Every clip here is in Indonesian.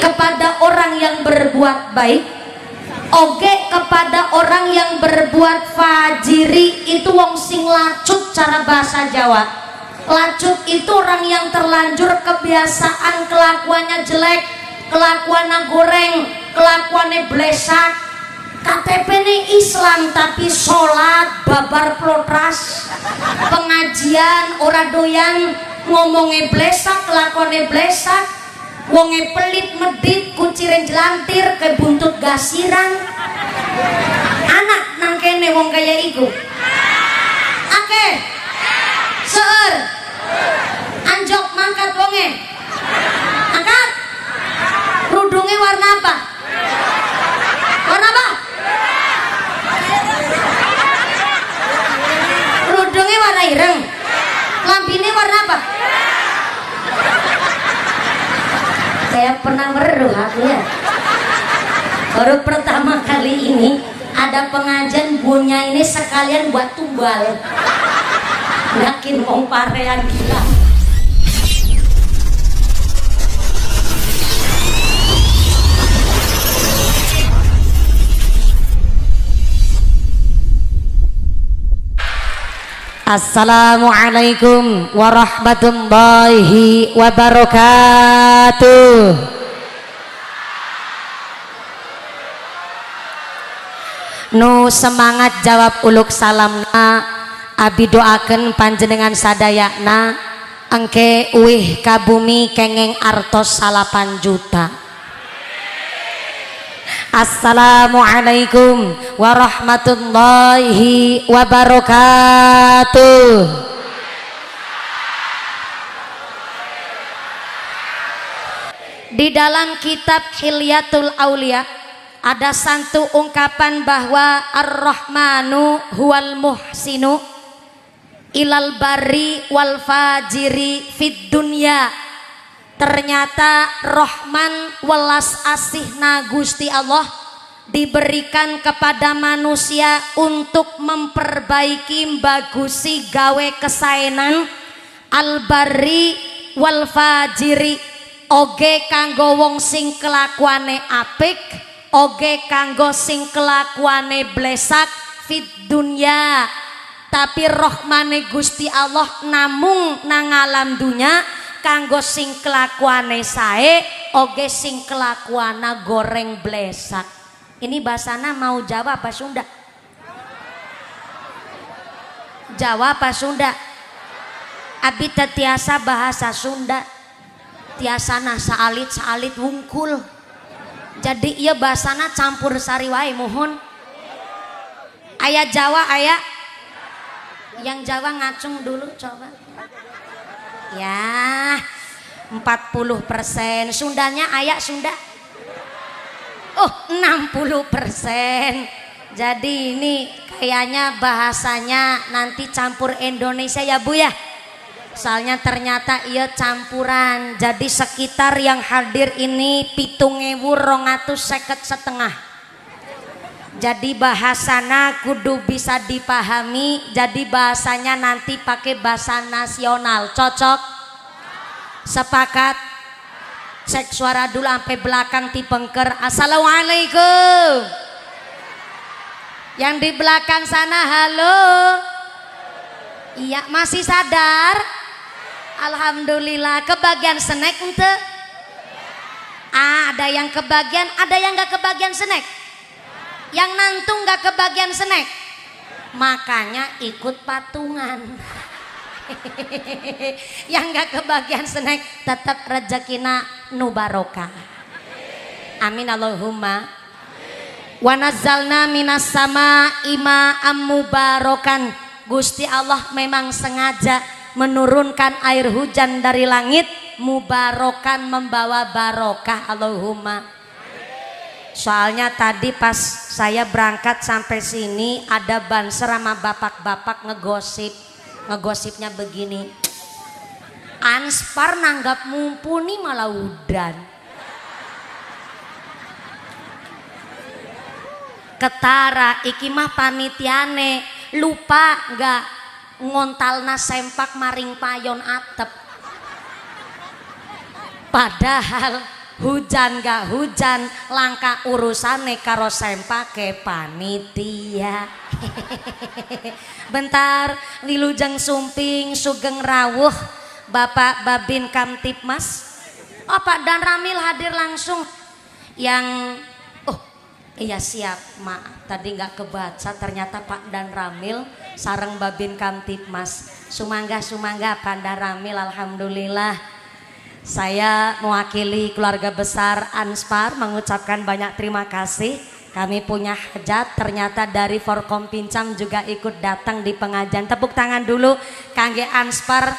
kepada orang yang berbuat baik, oge kepada orang yang berbuat fajiri. Itu wong sing lacut cara bahasa Jawa. Lacut itu orang yang terlanjur kebiasaan kelakuannya jelek, kelakuannya goreng, kelakuannya blesak. KTP ini Islam tapi sholat babar plotras, pengajian ora doyan, ngomongnya blesak, kelakuannya blesak, wonge pelit medit, kuciren jelantir, ke buntut gasiran. Anak nang kene wong kaya iku ake seueur anjok mangkat wonge angkat. Rudungnya warna apa? Warna apa? Rudungnya warna ireng, lambine warna apa? Saya pernah meruh aku ya. Baru pertama kali ini ada pengajian bunya ini sekalian buat tumbal. Yakin wong parean gila. Assalamualaikum warahmatullahi wabarakatuh. Nu semangat jawab uluk salamna, abi doakeun panjenengan sadayana engke uih ka bumi kengeng artos 8 juta. Assalamualaikum warahmatullahi wabarakatuh. Di dalam kitab Hilyatul Aulia ada satu ungkapan bahwa Ar-Rahmanu huwal muhsinu ilal bari wal fajiri fid dunya. Ternyata Rahman welas asihna Gusti Allah diberikan kepada manusia untuk memperbaiki bagusi gawe kesaenan al-bari wal fajiri, oge kanggo wong sing kelakuane apik, oge kanggo sing kelakuane blesak fit dunya. Tapi rahmane Gusti Allah namung nang alam dunya kanggo sing kelakuane sae, oge sing kelakuana goreng blesak. Ini bahasana mau Jawa apa Sunda? Jawa apa Sunda? Abi tiasa bahasa Sunda, tiasana saalit wungkul. Jadi iya bahasana campur sari wae mohon. Aya Jawa aya. Yang Jawa ngacung dulu coba. Ya 40%. Sundanya ayak Sunda. Oh 60%. Jadi ini kayaknya bahasanya nanti campur Indonesia ya Bu ya. Soalnya ternyata iya campuran. Jadi sekitar yang hadir ini 7.250 Jadi bahasana kudu bisa dipahami. Jadi bahasanya nanti pakai bahasa nasional. Cocok? Sepakat? Cek suara dulu sampai belakang tipengker. Assalamualaikum. Yang di belakang sana halo. Iya masih sadar? Alhamdulillah. Kebagian snack ente? Ada yang kebagian, ada yang gak kebagian snack. Yang nantung gak kebagian snack, makanya ikut patungan. Yang gak kebagian snack tetap rezekina nu barokah. Amin Allahumma. Wa nazzalna minas sama ima'am mubarokan. Gusti Allah memang sengaja menurunkan air hujan dari langit, mubarokan membawa barokah. Allahumma. Soalnya tadi pas saya berangkat sampai sini ada banser sama bapak-bapak ngegosipnya begini, Anspar nanggap mumpuni malah udan. Ketara iki mah panitiane lupa nggak ngontalna sempak maring payon atep. Padahal hujan gak hujan langka urusane karo sempake panitia. Bentar Wilujeng Sumping Sugeng Rawuh Bapak Babin Kamtipmas. Oh Pak Dan Ramil hadir langsung. Yang iya siap maaf tadi nggak kebaca ternyata Pak Dan Ramil sareng Babin Kamtipmas. Sumangga Pak Dan Ramil, alhamdulillah. Saya mewakili keluarga besar Anspar mengucapkan banyak terima kasih. Kami punya hajat, ternyata dari Forkom Pincam juga ikut datang di pengajian. Tepuk tangan dulu kangge Anspar.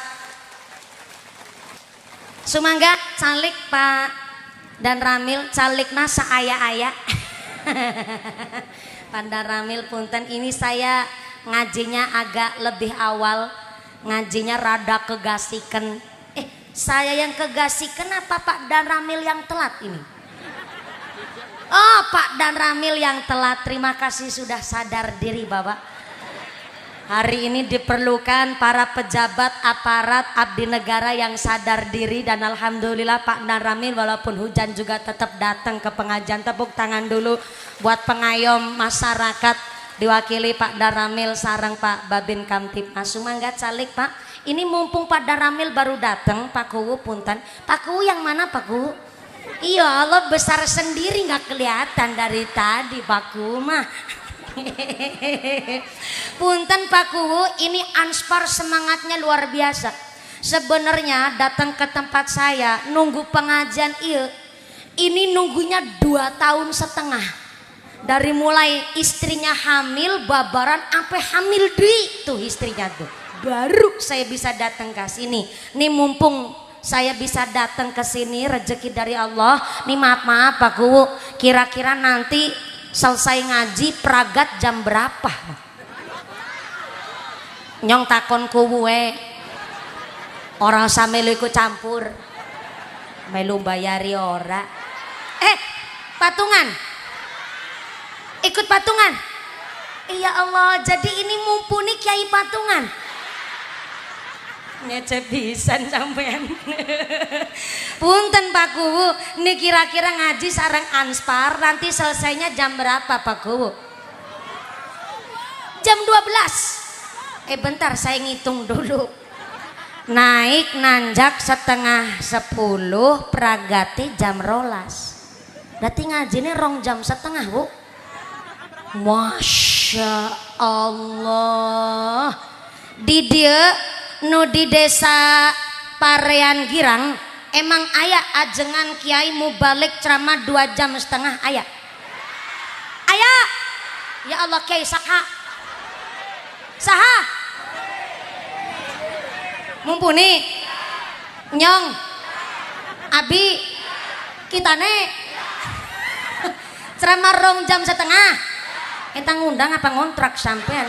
Sumangga calik Pak Dan Ramil, calikna saaya-aya. Pak Dan Ramil punten, ini saya ngajinya agak lebih awal, ngajinya rada kegasiken. Saya yang kegasiken apa Pak Dan Ramil yang telat ini? Oh Pak Dan Ramil yang telat. Terima kasih sudah sadar diri Bapak. Hari ini diperlukan para pejabat aparat abdi negara yang sadar diri. Dan alhamdulillah Pak Dan Ramil walaupun hujan juga tetap datang ke pengajian. Tepuk tangan dulu buat pengayom masyarakat diwakili Pak Dan Ramil sareng Pak Babin Kamtipmas. Sumangga calik Pak. Ini mumpung Pak Dan Ramil baru datang, Pak Kuwu punten. Pak Kuwu yang mana Pak Kuwu? Iya Allah besar sendiri nggak kelihatan dari tadi Pak Kuwu mah. Punten Pak Kuwu, ini Anspar semangatnya luar biasa. Sebenarnya datang ke tempat saya nunggu pengajian ini nunggunya 2,5 tahun. Dari mulai istrinya hamil, babaran, sampai hamil tuh istrinya tuh. Baru saya bisa datang ke sini. Nih mumpung saya bisa datang ke sini rezeki dari Allah. Nih maaf Pak Kuwu, kira-kira nanti selesai ngaji peragat jam berapa? Nyong takon Kuwu orang samelu ikut campur. Melu bayari ora. Patungan. Ikut patungan. Iya Allah, jadi ini mumpuni kiai patungan. Ngece pisan sampean. Punten Pak Kuwu, ini kira-kira ngaji sareng Anspar nanti selesainya jam berapa Pak Kuwu? Jam 12. Bentar saya ngitung dulu. Naik nanjak 9:30, pragati jam 12. Berarti ngajinya 2 jam setengah Bu. Masya Allah. Di dia nu di desa Parean Girang emang aya ajengan kiai mubalik ceramah 2,5 jam aya. Ya Allah kiai saha mumpuni nyong abi kitane ceramah 2,5 jam. Kita ngundang apa ngontrak sampean.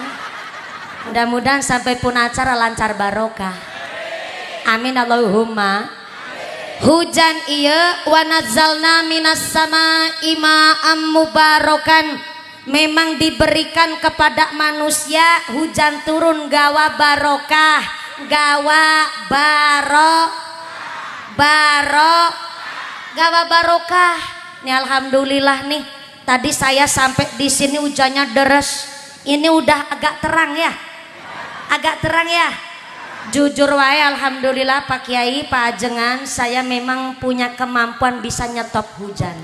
Mudah-mudahan sampai pun acara lancar barokah. Amin Allahumma. Hujan iya wa nazzalna minas samaa'i ma'am mubarakan. Memang diberikan kepada manusia hujan turun gawa barokah, gawa gawa barokah. Nih alhamdulillah nih. Tadi saya sampai di sini hujannya deres. Ini udah agak terang ya. Jujur wae alhamdulillah Pak Kiai, Pak Ajengan, saya memang punya kemampuan bisa nyetop hujan.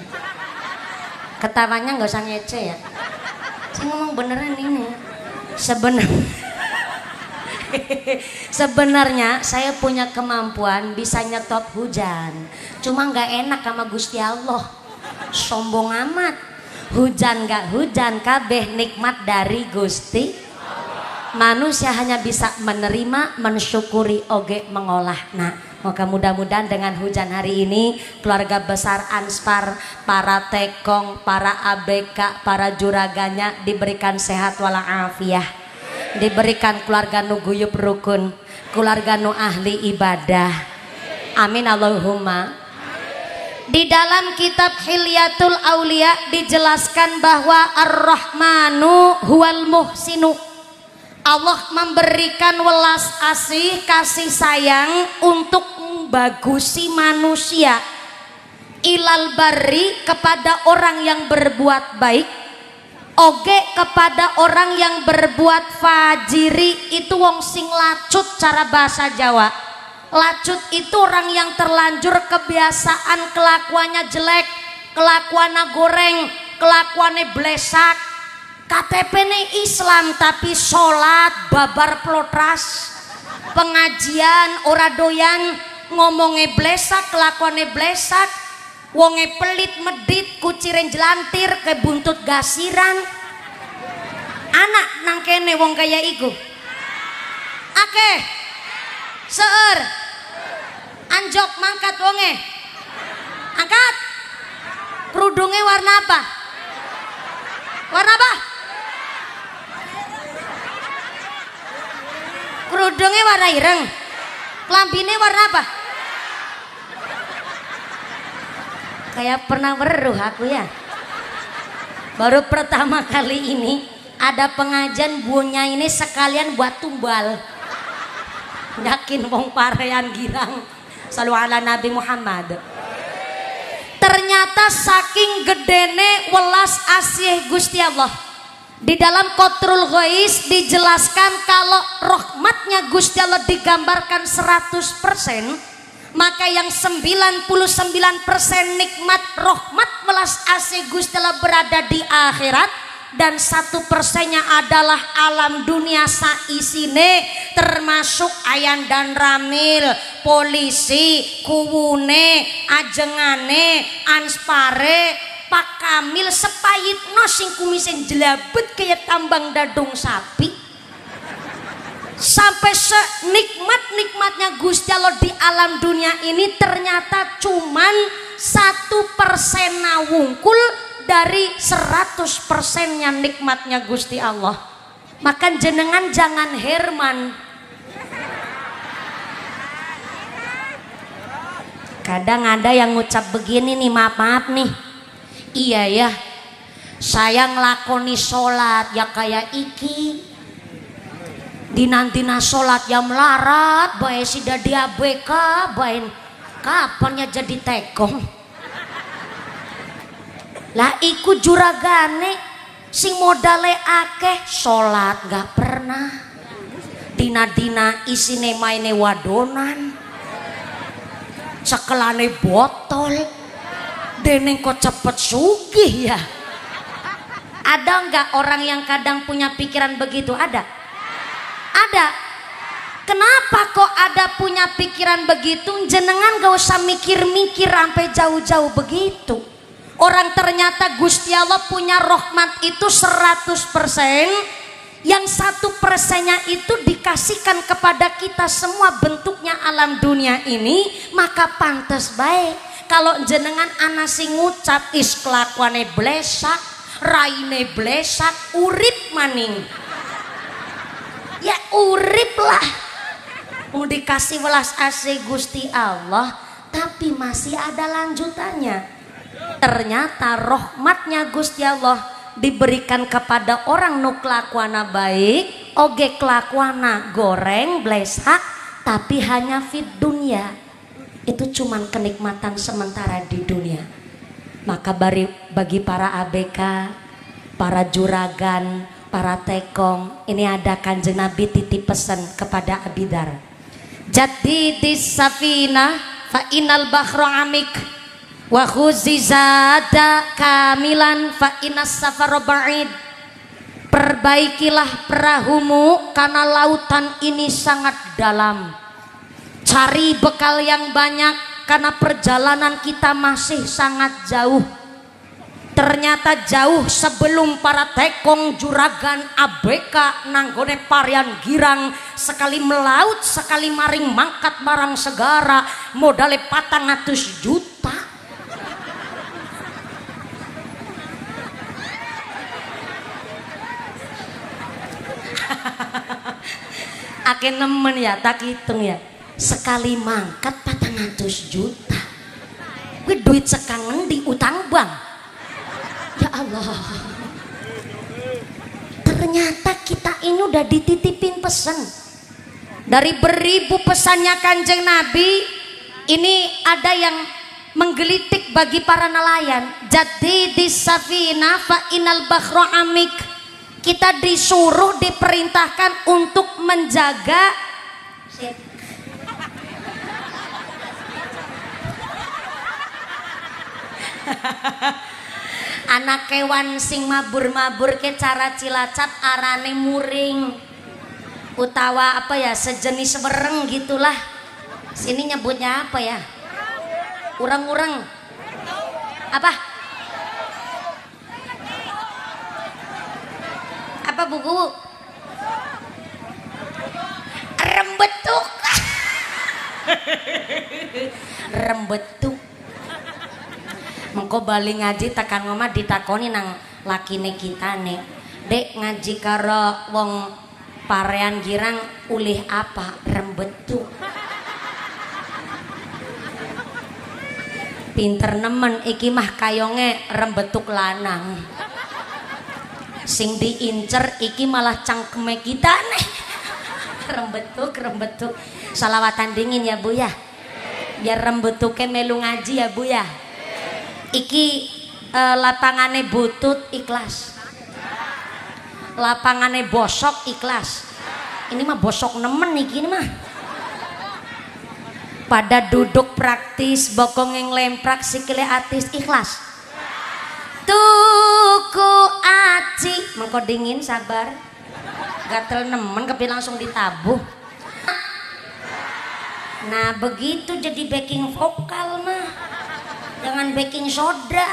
Ketawanya nggak usah ngece ya. Saya ngomong beneran ini. Sebenarnya saya punya kemampuan bisa nyetop hujan. Cuma nggak enak sama Gusti Allah. Sombong amat. Hujan gak hujan kabeh nikmat dari Gusti. Manusia hanya bisa menerima, mensyukuri, oge mengolah. Nah, maka mudah-mudahan dengan hujan hari ini keluarga besar Anspar, para tekong, para ABK, para juraganya diberikan sehat walafiat, diberikan keluarga nu guyub rukun, keluarga nu ahli ibadah. Amin Allahumma. Di dalam kitab Hilyatul Aulia dijelaskan bahwa Ar-Rahmanu huwal muhsinu. Allah memberikan welas asih kasih sayang untuk membagusi manusia. ilal bari kepada orang yang berbuat baik, oge kepada orang yang berbuat fajiri. Itu wong sing lacut cara bahasa Jawa. Lacut itu orang yang terlanjur kebiasaan kelakuannya jelek, kelakuannya goreng, kelakuannya blesak. KTP nih Islam tapi sholat babar plotras, pengajian ora doyan, ngomongnya blesak, kelakuannya blesak, wonge pelit medit, kuciren jelantir, ke buntut gasiran. Anak nang kene wong kaya iku akeh seueur anjok mangkat wonge angkat. Kerudungnya warna apa? Warna apa? Kerudungnya warna ireng, kelambine warna apa? Kayak pernah weruh aku ya. Baru pertama kali ini ada pengajian bunya ini sekalian buat tumbal. Yakin wong parean girang. Salu ala Nabi Muhammad. Ternyata saking gedene welas asih Gusti Allah, di dalam Qatrul Ghais dijelaskan kalau rahmatnya Gusti Allah digambarkan 100%, maka yang 99% nikmat rahmat welas asih Gusti Allah berada di akhirat, dan 1%-nya adalah alam dunia saisine, termasuk ayan dan ramil, polisi, kuwune, ajengane, anspare, Pak Kamil sepayitno sing kumisen jelabet kayak tambang dadung sapi. Sampai senikmat-nikmatnya Gusti Allah di alam dunia ini ternyata cuman 1% wungkul dari 100%-nya nikmatnya Gusti Allah. Maka jenengan jangan herman. Kadang ada yang ngucap begini nih, maaf nih, iya ya saya ngelakoni sholat ya kayak iki, dinantina sholat ya melarat, bae sida diabeka, bae kapannya jadi tekong. Lah iku juragane sing modale akeh sholat gak pernah, dina-dina isine maine wadonan, cekelane botol, deneng kok cepet sugih ya. Ada nggak orang yang kadang punya pikiran begitu? Ada. Kenapa kok ada punya pikiran begitu? Jenengan gak usah mikir-mikir sampai jauh-jauh begitu. Orang ternyata Gusti Allah punya rahmat itu 100%, yang 1%-nya itu dikasihkan kepada kita semua bentuknya alam dunia ini, maka pantas baik kalau jenengan ana sing ngucap is kelakuane blesak, raine blesak, urip maning. Ya urip lah. Mau dikasih welas asih Gusti Allah, tapi masih ada lanjutannya. Ternyata rahmatnya Gusti Allah diberikan kepada orang nu kelakuana baik, oge kelakuana goreng blesak, tapi hanya fit dunia. Itu cuman kenikmatan sementara di dunia. Maka bagi para ABK, para juragan, para tekong, ini ada Kanjeng Nabi titip pesan kepada Abidar. Jadidis safina fa inal bahru amik wa khuzizada kamilan fa inas safara ba'id. Perbaikilah perahumu karena lautan ini sangat dalam. Cari bekal yang banyak karena perjalanan kita masih sangat jauh. Ternyata jauh sebelum para tekong, juragan, ABK nanggone parian girang, sekali melaut sekali maring mangkat marang segara, modale 400 juta. Ake nemen ya, tak hitung ya, sekali mangkat 400 juta. Kuwi duit sekang ngendi, utang bank? Ya Allah, ternyata kita ini udah dititipin pesan. Dari beribu pesannya Kanjeng Nabi, ini ada yang menggelitik bagi para nelayan. Jadi di safina fa inal bakhra amik, kita disuruh diperintahkan untuk menjaga anak kewan sing mabur-mabur ke cara Cilacap arane muring utawa apa ya, sejenis wereng gitulah. Sini nyebutnya apa ya, urang-urang apa buku rembetuk rembetuk. Mengko bali ngaji tekan ngomah ditakoni nang lakine kita nih, dek ngaji karo wong parean girang ulih apa, rembetuk. Pinter nemen iki mah kayonge rembetuk lanang, sing diincer iki malah cangkeme kita nih. rembetuk salawatan dingin ya Bu ya, biar rembetuke melu ngaji ya Bu ya. Iki lapangane butut ikhlas, lapangane bosok ikhlas. Ini mah bosok nemen iki ini mah. Pada duduk praktis, bokong yang lemprak, sikile atis ikhlas. Tuku aci, mengko dingin sabar. Gatel nemen kepi langsung ditabuh. Nah begitu jadi backing vokal mah. Jangan baking soda,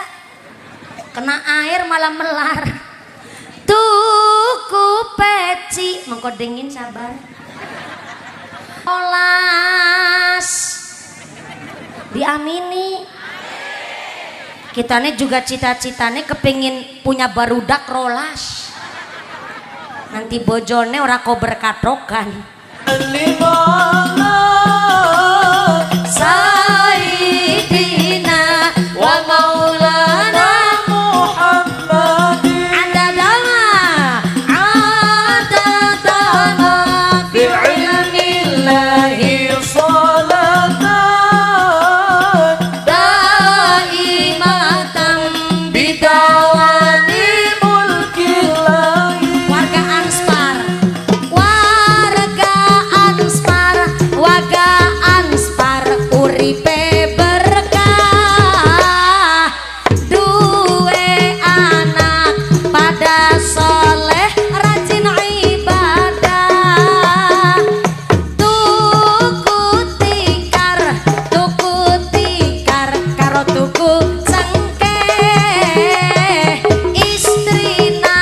kena air malah melar. Tuku peci, mengko dingin sabar. Olas diamini. Kitane juga cita-citane kepingin punya barudak rolas. Nanti bojone ora kau berkatokan. Sayyidina wa maulana Muhammadin adadama bi'ilmillahi salatan daimatan bidawani mulkillahi. Warga Anspar, warga Anspar uripe berkah, duwe anak pada soleh rajin ibadah. Tuku tikar karo tuku cengkeh. Istrina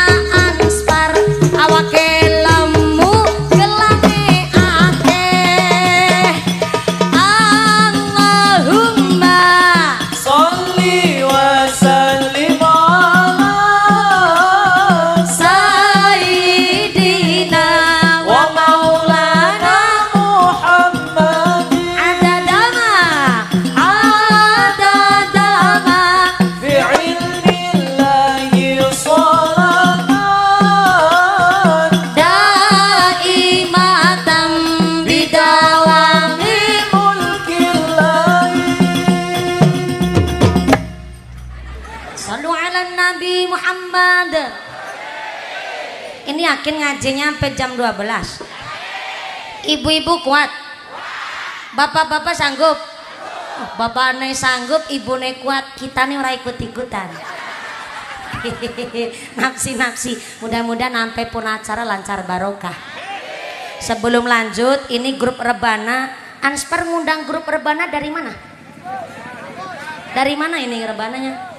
Anspar awake lemu gelange akeh. Allahumma Salli wa sallim ala Sayyidina wa wa maulana Muhammadin adadama bi'ilmillahi salatan daimatan bidawami. mulkillahi. Sallu ala Nabi Muhammad. Ini yakin ngajinya sampai jam 12. Ibu-ibu kuat, bapak-bapak sanggup. Oh, bapak nih sanggup, ibu nih kuat, kita nih ora ikut-ikutan. Napsi. Mudah-mudahan sampai pun acara lancar barokah. Sebelum lanjut, ini grup rebana. Anspar ngundang grup rebana dari mana? Dari mana ini rebananya?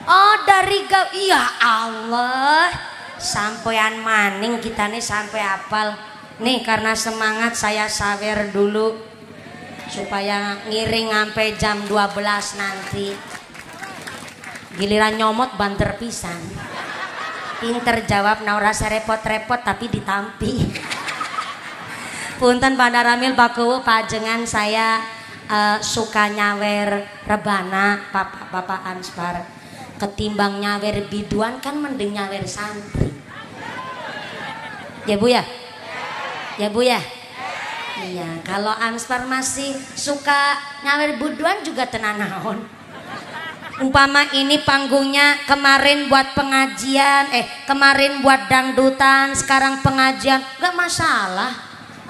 Oh dari iya Allah, sampean maning kita nih sampai apal. Nih karena semangat saya sawer dulu supaya ngiring sampai jam 12 nanti. Giliran nyomot banter pisan. Pinter jawab nah ora repot-repot tapi ditampi. Punten pada Ramil Bakuwu pajengan saya suka nyawer rebana Bapak Anspar. Ketimbang nyawer biduan kan mending nyawer santri. Ya Bu ya? Ya Bu ya? Iya, kalau Anspar masih suka nyawer buduan juga tenan naon. Umpama ini panggungnya kemarin buat pengajian, kemarin buat dangdutan, sekarang pengajian, gak masalah.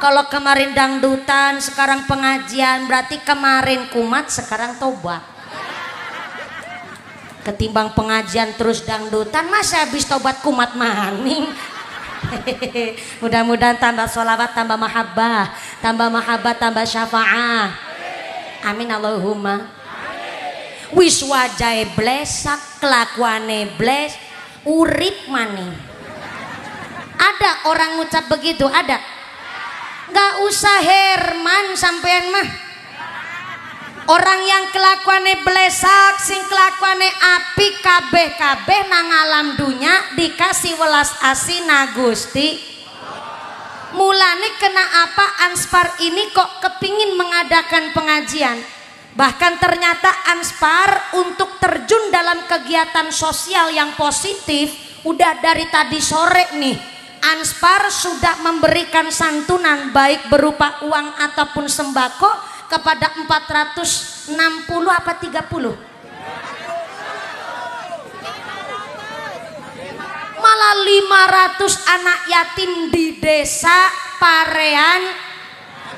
Kalau kemarin dangdutan, sekarang pengajian, berarti kemarin kumat, sekarang tobat. Ketimbang pengajian terus dangdutan, masa habis tobat kumat maning. Mudah-mudahan tambah sholawat, tambah mahabbah, tambah syafa'ah. Amin Allahumma. Wis wajahe blesak, kelakuane bles, urip maning. Ada orang ngucap begitu? Ada? Gak usah Herman sampean mah. Orang yang kelakuane blesak, sing kelakuane api, kabeh nang alam dunya dikasih welas asina Gusti. Mulane kena apa Anspar ini kok kepingin mengadakan pengajian. Bahkan ternyata Anspar untuk terjun dalam kegiatan sosial yang positif udah dari tadi sore nih. Anspar sudah memberikan santunan baik berupa uang ataupun sembako kepada 460 apa 30? Malah 500 anak yatim di desa Parean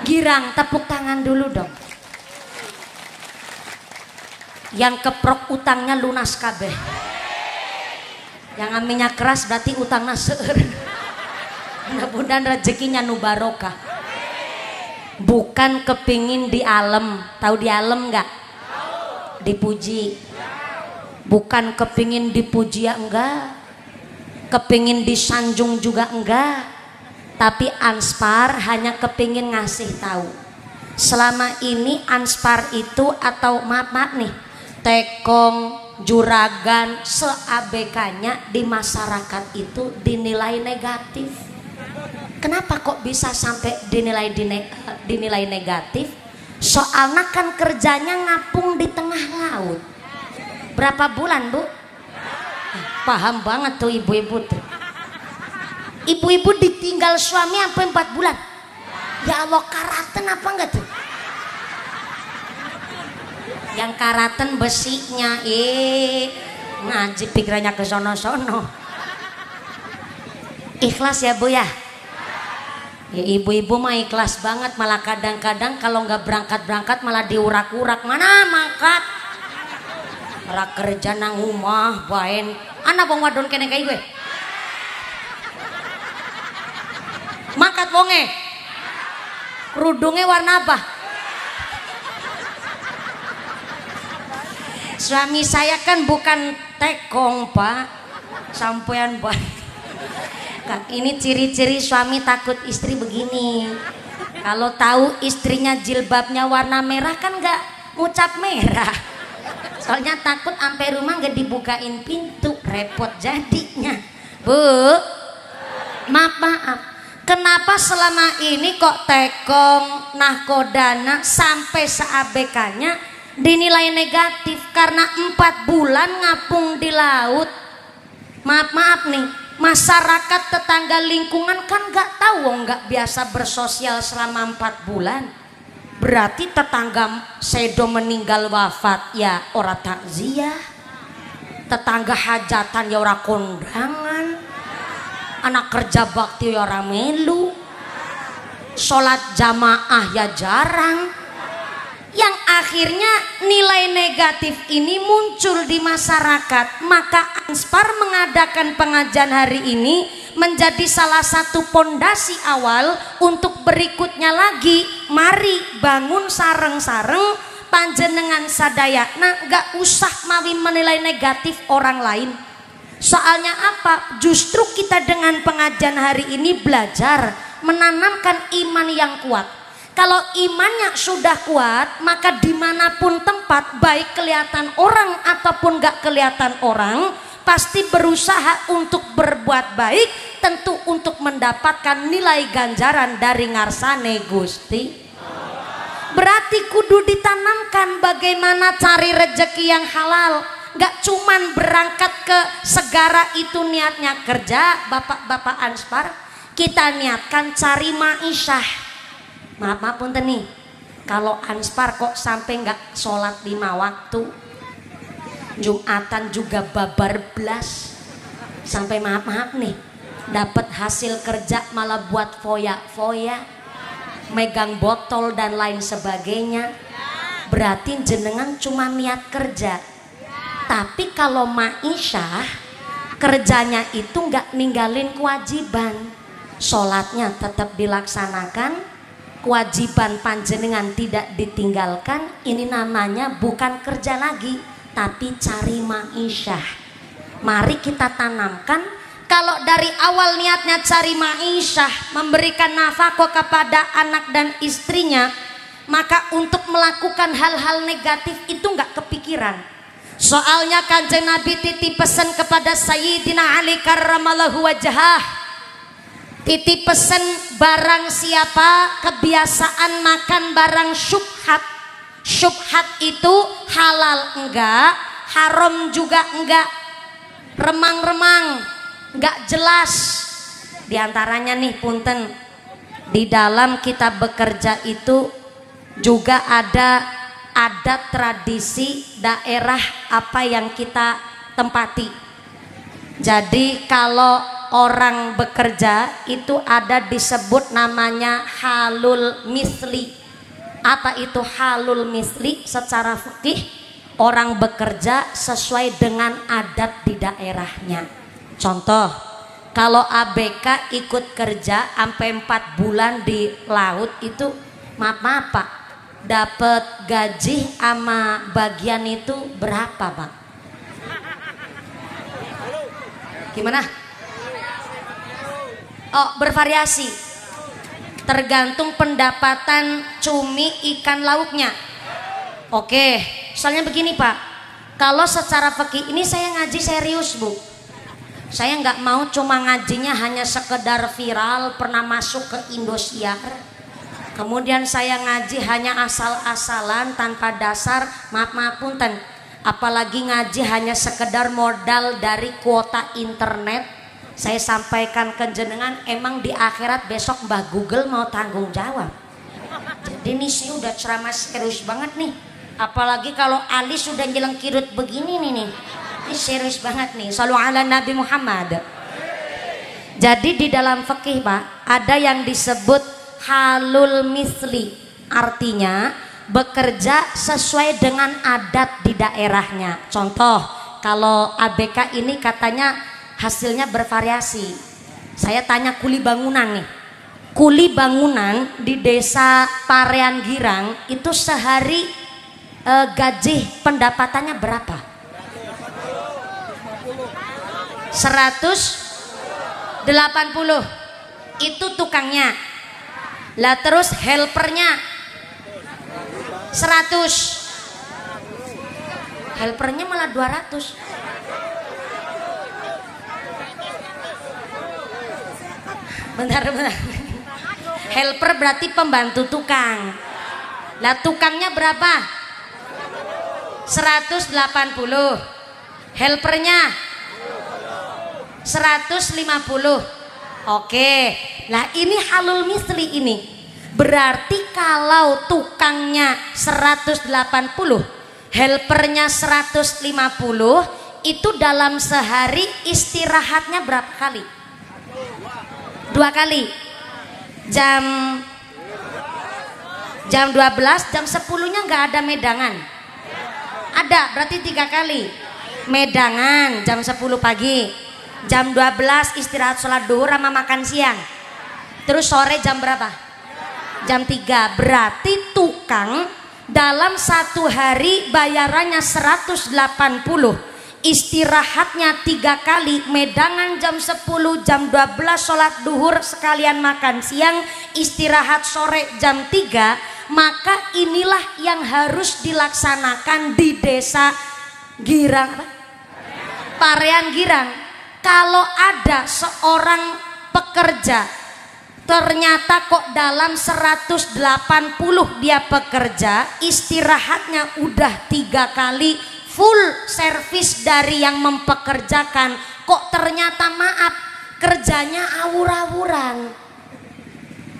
Girang. Tepuk tangan dulu dong. Yang keprok utangnya lunas kabeh. Yang aminya keras berarti utangnya seueur. Mudah-mudahan rezekinya nu barokah. Bukan kepingin di alam. Tahu di alam enggak? Dipuji. Bukan kepingin dipuji ya enggak. Kepingin disanjung juga enggak. Tapi Anspar hanya kepingin ngasih tahu. Selama ini Anspar itu atau maaf nih, tekong, juragan, seabekanya di masyarakat itu dinilai negatif. Kenapa kok bisa sampai dinilai negatif? Soalnya kan kerjanya ngapung di tengah laut. Berapa bulan Bu? Paham banget tuh ibu-ibu tuh. Ibu-ibu ditinggal suami sampai 4 bulan. Ya Allah, karaten apa enggak tuh? Yang karaten besinya, ngaji pikirannya ke sono-sono. Ikhlas ya Bu ya? Ya ibu-ibu mah ikhlas banget, malah kadang-kadang kalau nggak berangkat-berangkat malah diurak-urak. Mana mangkat? Ora kerja nang rumah baen. Anak wong wadon kene kayak gue. Mangkat wonge. Kerudungnya warna apa? Suami saya kan bukan tekong Pak, sampean Pak. Ini ciri-ciri suami takut istri begini. Kalau tahu istrinya jilbabnya warna merah kan nggak ngucap merah. Soalnya takut sampai rumah nggak dibukain pintu, repot jadinya. Bu, maaf. Kenapa selama ini kok tekong, nahkodana sampai seabekanya dinilai negatif? Karena 4 bulan ngapung di laut. Maaf nih, masyarakat tetangga lingkungan kan nggak tahu, nggak biasa bersosial selama 4 bulan. Berarti tetangga sedo meninggal wafat ya ora takziah, tetangga hajatan ya ora kondangan, anak kerja bakti ya ora melu, sholat jamaah ya jarang. Yang akhirnya nilai negatif ini muncul di masyarakat. Maka Anspar mengadakan pengajian hari ini menjadi salah satu pondasi awal untuk berikutnya lagi. Mari bangun sareng-sareng panjenengan sadayana, gak usah mawi menilai negatif orang lain. Soalnya apa? Justru kita dengan pengajian hari ini belajar menanamkan iman yang kuat. Kalau imannya sudah kuat, maka dimanapun tempat, baik kelihatan orang ataupun gak kelihatan orang, pasti berusaha untuk berbuat baik, tentu untuk mendapatkan nilai ganjaran dari ngarsane Gusti. Berarti kudu ditanamkan bagaimana cari rezeki yang halal. Gak cuman berangkat ke segara itu niatnya kerja, bapak-bapak Anspar, kita niatkan cari ma'isyah. maaf punten nih, kalau Anspar kok sampai nggak sholat 5 waktu, Jumatan juga babar belas, sampai maaf nih, dapat hasil kerja malah buat foya-foya, megang botol dan lain sebagainya. Berarti jenengan cuma niat kerja. Tapi kalau ma'isyah, kerjanya itu nggak ninggalin kewajiban, sholatnya tetap dilaksanakan, kewajiban panjenengan tidak ditinggalkan. Ini namanya bukan kerja lagi, tapi cari ma'isyah. Mari kita tanamkan, kalau dari awal niatnya cari ma'isyah, memberikan nafkah kepada anak dan istrinya, maka untuk melakukan hal-hal negatif itu nggak kepikiran. Soalnya Kanjeng Nabi titip pesan kepada Sayyidina Ali karramallahu wajhah, titip pesan barang siapa kebiasaan makan barang syubhat. Syubhat itu halal enggak, haram juga enggak, remang-remang, enggak jelas. Di antaranya nih punten, di dalam kita bekerja itu juga ada adat tradisi daerah apa yang kita tempati. Jadi kalau orang bekerja itu ada disebut namanya halul misli. Apa itu halul misli? Secara fikih, orang bekerja sesuai dengan adat di daerahnya. Contoh, kalau ABK ikut kerja sampai 4 bulan di laut itu maaf Pak, dapat gaji sama bagian itu berapa Pak? Gimana? Oh, bervariasi, tergantung pendapatan cumi ikan lauknya. Oke, soalnya begini Pak, kalau secara fikih ini saya ngaji serius Bu. Saya nggak mau cuma ngajinya hanya sekedar viral, pernah masuk ke Indosiar, kemudian saya ngaji hanya asal-asalan tanpa dasar. Maaf punten, apalagi ngaji hanya sekedar modal dari kuota internet. Saya sampaikan ke jenengan, emang di akhirat besok Mbah Google mau tanggung jawab. Jadi ini sih udah ceramah serius banget nih, apalagi kalau Ali sudah jelengkirut begini nih, ini serius banget nih. Shallu ala Nabi Muhammad. Jadi di dalam fikih Pak, ada yang disebut halul misli, artinya bekerja sesuai dengan adat di daerahnya. Contoh, kalau ABK ini katanya hasilnya bervariasi. Saya tanya kuli bangunan nih, kuli bangunan di desa Parean Girang itu sehari gaji pendapatannya berapa? 180. Itu tukangnya. Lah terus helpernya 100, helpernya malah 200. Bentar. Helper berarti pembantu tukang. Lah tukangnya berapa? 180. Helpernya 150. Oke. Lah ini halul misli ini. Berarti kalau tukangnya 180, helpernya 150, itu dalam sehari istirahatnya berapa kali? 2 kali. Jam 12, jam 10-nya nggak ada medangan. Ada, berarti 3 kali. Medangan jam 10 pagi, jam 12 istirahat sholat duhur sama makan siang. Terus sore jam berapa? Jam 3. Berarti tukang dalam 1 hari bayarannya 180, istirahatnya 3 kali, medangan jam 10, jam 12 sholat duhur sekalian makan siang, istirahat sore jam 3. Maka inilah yang harus dilaksanakan di desa Girang, Parean Girang. Kalau ada seorang pekerja ternyata kok dalam 180 dia bekerja, istirahatnya udah 3 kali, full service dari yang mempekerjakan, kok ternyata maaf kerjanya awur-awuran.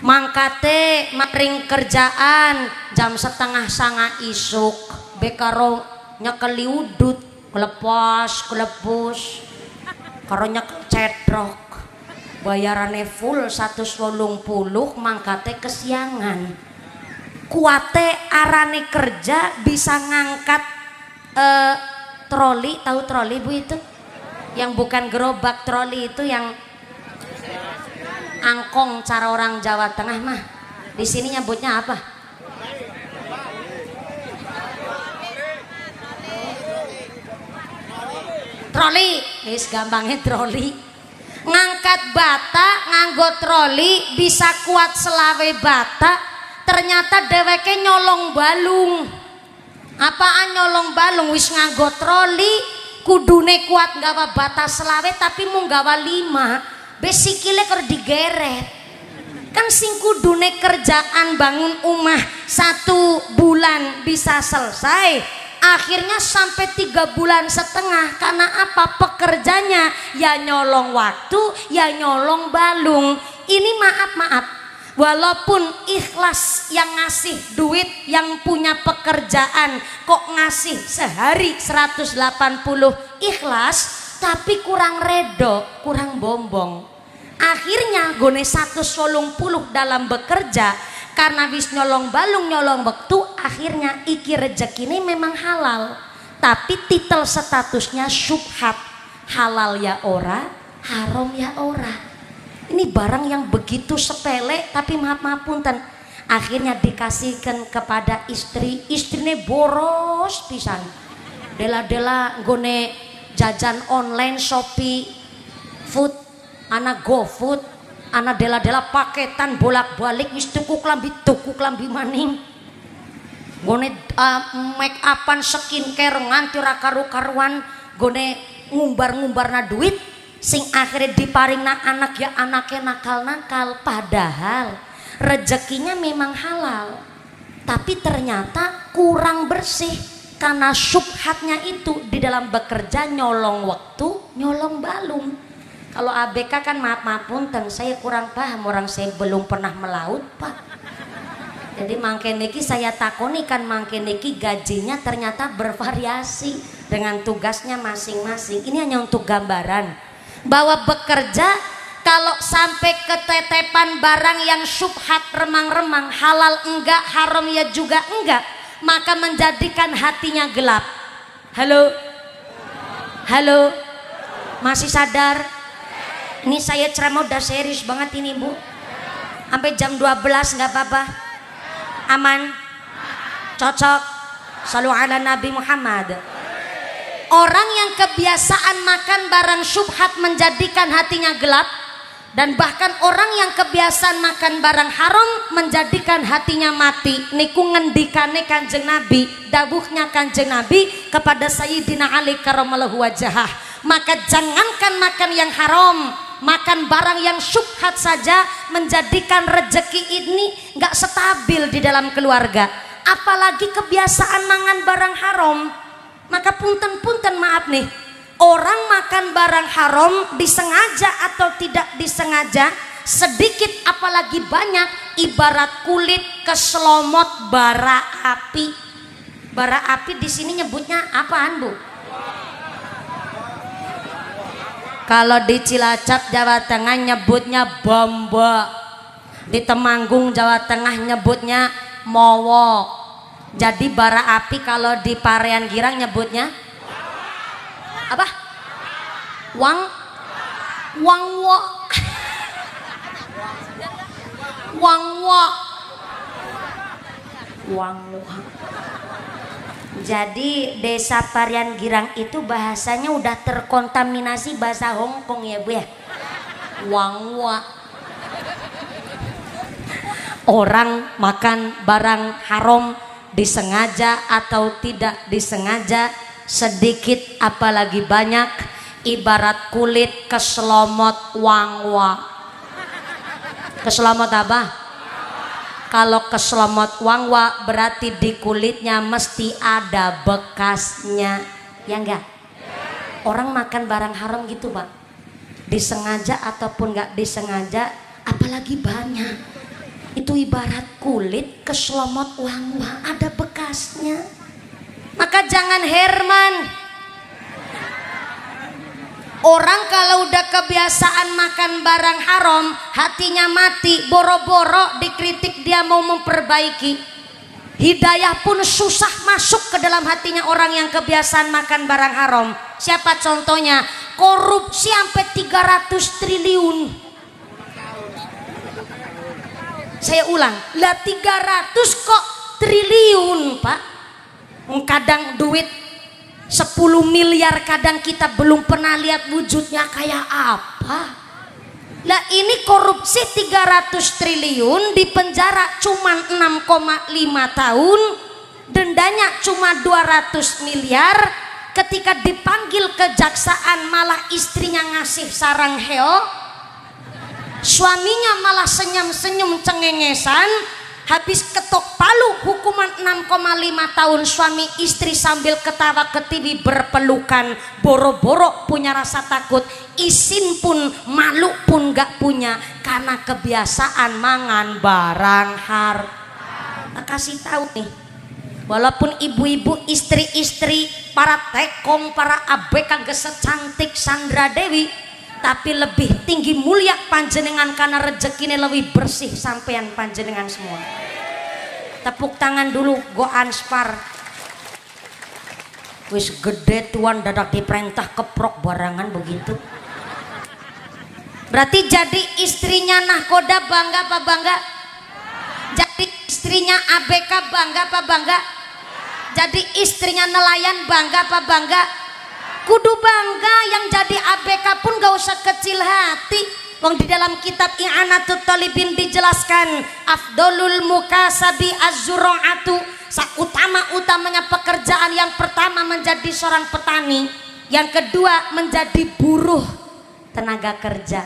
mangkate maring kerjaan jam 8:30 isuk bekaro nyekeli udut kelepus karo nyekel cedrok bayarane full 180 mangkate kesiangan kuate arane kerja bisa ngangkat troli, tahu troli Bu itu yang bukan gerobak, troli itu yang angkong cara orang Jawa Tengah mah di sini nyebutnya apa? Troli, guys gampangnya troli. Ngangkat bata nganggo troli bisa kuat selawe bata, ternyata dheweke nyolong balung. Apaan nyolong balung? Wis nganggo troli kudune kuat nggawa bata selawe tapi mung nggawa 5 besikile keur digeret kan sing kudune kerjaan bangun umah 1 bulan bisa selesai akhirnya sampai 3 bulan setengah karena apa? Pekerjanya ya nyolong waktu ya nyolong balung. Ini maaf walaupun ikhlas yang ngasih duit yang punya pekerjaan kok ngasih sehari 180 ikhlas tapi kurang redo, kurang bombong. Akhirnya gone 180 dalam bekerja karena wis nyolong balung nyolong waktu akhirnya iki rezeki ini memang halal tapi titel statusnya syubhat, halal ya ora, haram ya ora. Ini barang yang begitu sepele tapi maaf punten akhirnya dikasihkan kepada istri, istrinya boros pisan dela-dela gone jajan online Shopee food anak GoFood anak dela-dela paketan bolak-balik wis tuku klambi maning gone make upan skincare nganti ra karu-karuan gone ngumbar-ngumbarna duit sing akhirnya diparingna anak ya anaknya nakal-nakal padahal rezekinya memang halal tapi ternyata kurang bersih karena syubhatnya itu di dalam bekerja nyolong waktu nyolong balung. Kalau ABK kan maaf punten saya kurang paham orang saya belum pernah melaut Pak jadi mangke niki saya takoni kan mangke niki gajinya ternyata bervariasi dengan tugasnya masing-masing. Ini hanya untuk gambaran bahwa bekerja kalau sampai ketetepan barang yang syubhat remang-remang halal enggak haram ya juga enggak maka menjadikan hatinya gelap. Halo masih sadar ini saya ceramah udah serius banget ini Bu sampai jam 12 enggak apa-apa aman cocok shallu ala Nabi Muhammad. Orang yang kebiasaan makan barang syubhat menjadikan hatinya gelap dan bahkan orang yang kebiasaan makan barang haram menjadikan hatinya mati. Niku ngendikane Kanjeng Nabi, dawuhnya Kanjeng Nabi kepada Sayyidina Ali karramallahu wajhah. Maka jangankan makan yang haram, makan barang yang syubhat saja menjadikan rezeki ini nggak stabil di dalam keluarga. Apalagi kebiasaan mangan barang haram. Maka punten maaf nih, orang makan barang haram disengaja atau tidak disengaja sedikit apalagi banyak ibarat kulit keselomot bara api. Bara api di sini nyebutnya apaan Bu? Kalau di Cilacap Jawa Tengah nyebutnya bomba, di Temanggung Jawa Tengah nyebutnya mowo. Jadi bara api kalau di Parean Girang nyebutnya apa? Wangwo. Jadi desa Parean Girang itu bahasanya udah terkontaminasi bahasa Hongkong ya Bu ya. Wangwa. Orang makan barang haram disengaja atau tidak disengaja sedikit apalagi banyak ibarat kulit keselomot wangwa. Keselomot apa? Kalau keselomot wangwa berarti di kulitnya mesti ada bekasnya ya enggak? Orang makan barang haram gitu Pak disengaja ataupun enggak disengaja apalagi banyak Itu ibarat kulit keselomot uang-uang, ada bekasnya. Maka jangan Herman. Orang kalau udah kebiasaan makan barang haram, hatinya mati, boro-boro dikritik dia mau memperbaiki. Hidayah pun susah masuk ke dalam hatinya orang yang kebiasaan makan barang haram. Siapa contohnya? Korupsi sampai 300 triliun. Saya ulang, lah 300 kok triliun, Pak. Kadang duit 10 miliar, kadang kita belum pernah lihat wujudnya kayak apa. Lah ini korupsi 300 triliun, di penjara cuma 6,5 tahun, dendanya cuma 200 miliar. Ketika dipanggil kejaksaan malah istrinya ngasih sarang heo, suaminya malah senyum-senyum cengengesan. Habis ketok palu hukuman 6,5 tahun, suami istri sambil ketawa ketiwi berpelukan, boro-boro punya rasa takut, isin pun malu pun gak punya karena kebiasaan mangan barang haram. Kasih tahu nih, walaupun ibu-ibu, istri-istri, para tekong, para ABK geset cantik Sandra Dewi, tapi lebih tinggi mulia panjenengan karena rezekinya lebih bersih sampean panjenengan semua. Tepuk tangan dulu go Anspar. Wis gede tuan dadak diperintah keprok barangan begitu. Berarti jadi istrinya nahkoda bangga apa bangga? Jadi istrinya ABK bangga apa bangga? Jadi istrinya nelayan bangga apa bangga? Kudu bangga. Yang jadi ABK pun gak usah kecil hati. Wong di dalam kitab I'anatut Thalibin dijelaskan afdolul mukasabi az-zura'atu, utama-utamanya pekerjaan yang pertama menjadi seorang petani, yang kedua menjadi buruh tenaga kerja.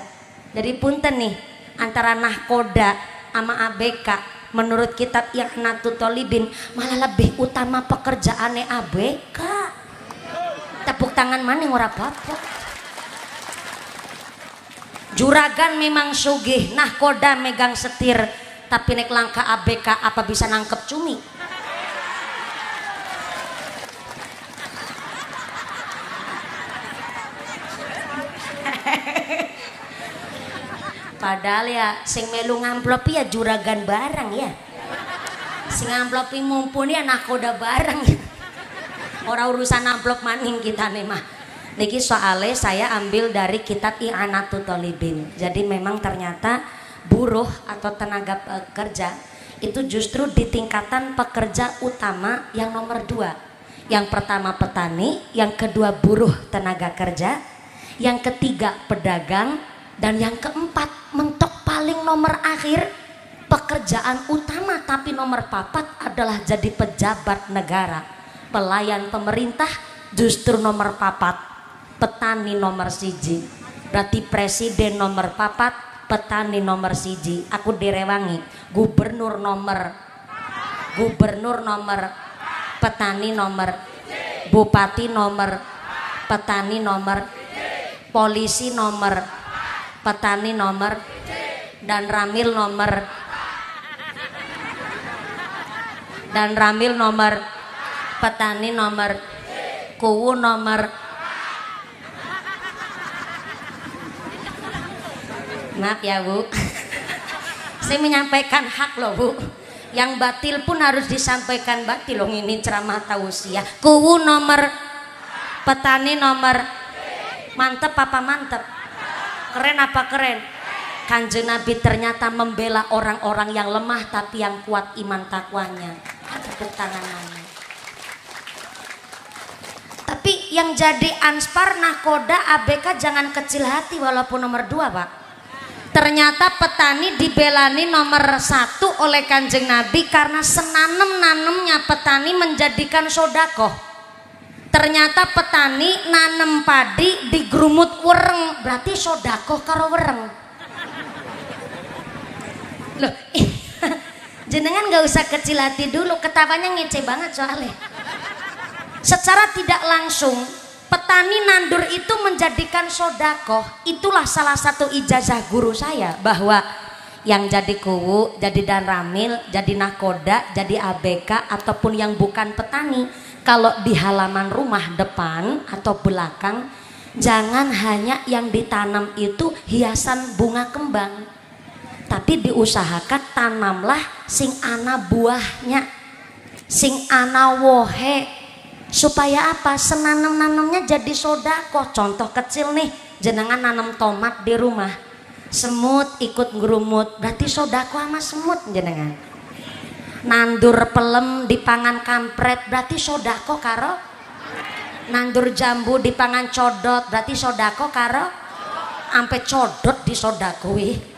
Jadi punten nih antara nahkoda sama ABK, menurut kitab I'anatut Thalibin malah lebih utama pekerjaannya ABK. Tepuk tangan maning ora apa-apa. Juragan memang sugih, nahkoda megang setir, tapi nek langka ABK apa bisa nangkep cumi? Padahal ya sing melu ngamplopi ya juragan barang ya, sing ngamplopi mumpuni ya nahkoda barang ya. Orang urusan amplop maning kita nih mah. Niki soalnya saya ambil dari kitab I'anatut Thalibin. Jadi memang ternyata buruh atau tenaga kerja itu justru di tingkatan pekerja utama yang nomor 2. Yang pertama petani, yang kedua buruh tenaga kerja, yang ketiga pedagang, dan yang keempat mentok paling nomor akhir pekerjaan utama tapi nomor 4 adalah jadi pejabat negara, pelayan pemerintah justru nomor 4. Petani nomor 1. Berarti presiden nomor 4, petani nomor 1. Aku direwangi gubernur nomor, petani nomor, bupati nomor, petani nomor, polisi nomor, petani nomor, dan ramil nomor, petani nomor, kuwu nomor. Maaf ya Bu, saya menyampaikan hak loh Bu. Yang batil pun harus disampaikan batil loh. Ini ceramah tausiah. Kuwu nomor, petani nomor. Mantep apa mantep? Keren apa keren? Kanjeng Nabi ternyata membela orang-orang yang lemah tapi yang kuat iman takwanya. Tepuk tangan namanya. Tapi yang jadi Anspar, nahkoda, ABK jangan kecil hati walaupun nomor 2 Pak. Ternyata petani dibelani nomor 1 oleh Kanjeng Nabi karena senanem-nanemnya petani menjadikan sodakoh. Ternyata petani nanem padi di grumut wereng, berarti sodakoh karo wereng. Loh, jenengan gak usah kecil hati dulu, ketawanya ngece banget soalnya. Secara tidak langsung petani nandur itu menjadikan sodakoh. Itulah salah satu ijazah guru saya, bahwa yang jadi kuwu, jadi dan ramil, jadi nakoda, jadi ABK ataupun yang bukan petani, kalau di halaman rumah depan atau belakang jangan hanya yang ditanam itu hiasan bunga kembang, tapi diusahakan tanamlah sing ana buahnya, sing ana wohe, supaya apa? Senanam-nanamnya jadi sodako. Contoh kecil nih, jenengan nanam tomat di rumah, semut ikut ngerumut, berarti sodako sama semut jenengan. Nandur pelem di pangan kampret, berarti sodako karo. Nandur jambu di pangan codot, berarti sodako karo. Ampe codot di sodakoi.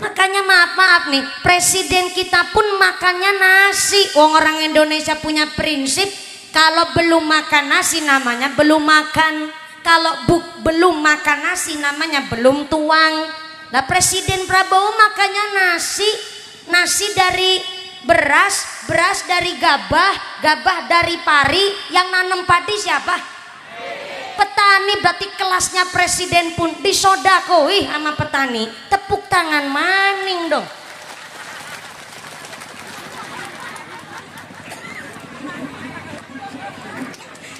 Makanya maaf nih, presiden kita pun makannya nasi. Wong orang Indonesia punya prinsip, kalau belum makan nasi namanya belum makan. Kalau belum makan nasi namanya belum tuang. Nah Presiden Prabowo makannya nasi, nasi dari beras, beras dari gabah, gabah dari pari. Yang nanam padi siapa? Petani. Berarti kelasnya presiden pun disodakoi sama petani. Tepuk tangan maning dong.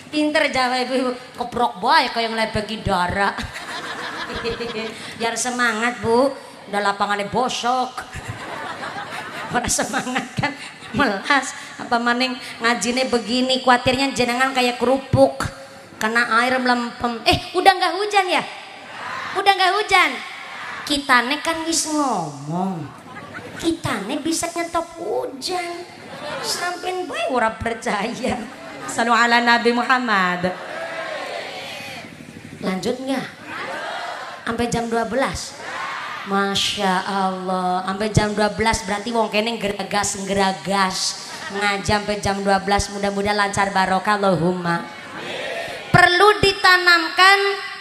Pinter Jawa ibu, keprok boy kayak ngelebeki darah. Biar semangat bu, udah lapangannya bosok. Orang semangat kan melas. Apa maning ngajine begini, khawatirnya jenengan kayak kerupuk kena air melempem. Udah nggak hujan ya? Udah nggak hujan? Kitane kan wis ngomong, kitane bisa nyetop hujan. Sampai boy ora percaya. Salu ala Nabi Muhammad. Lanjut nggak? Sampai jam 12. Masya Allah. Sampai jam 12 berarti wong kene geragas ngaji sampai jam 12. Mudah-mudahan lancar barokah Allahumma. Perlu ditanamkan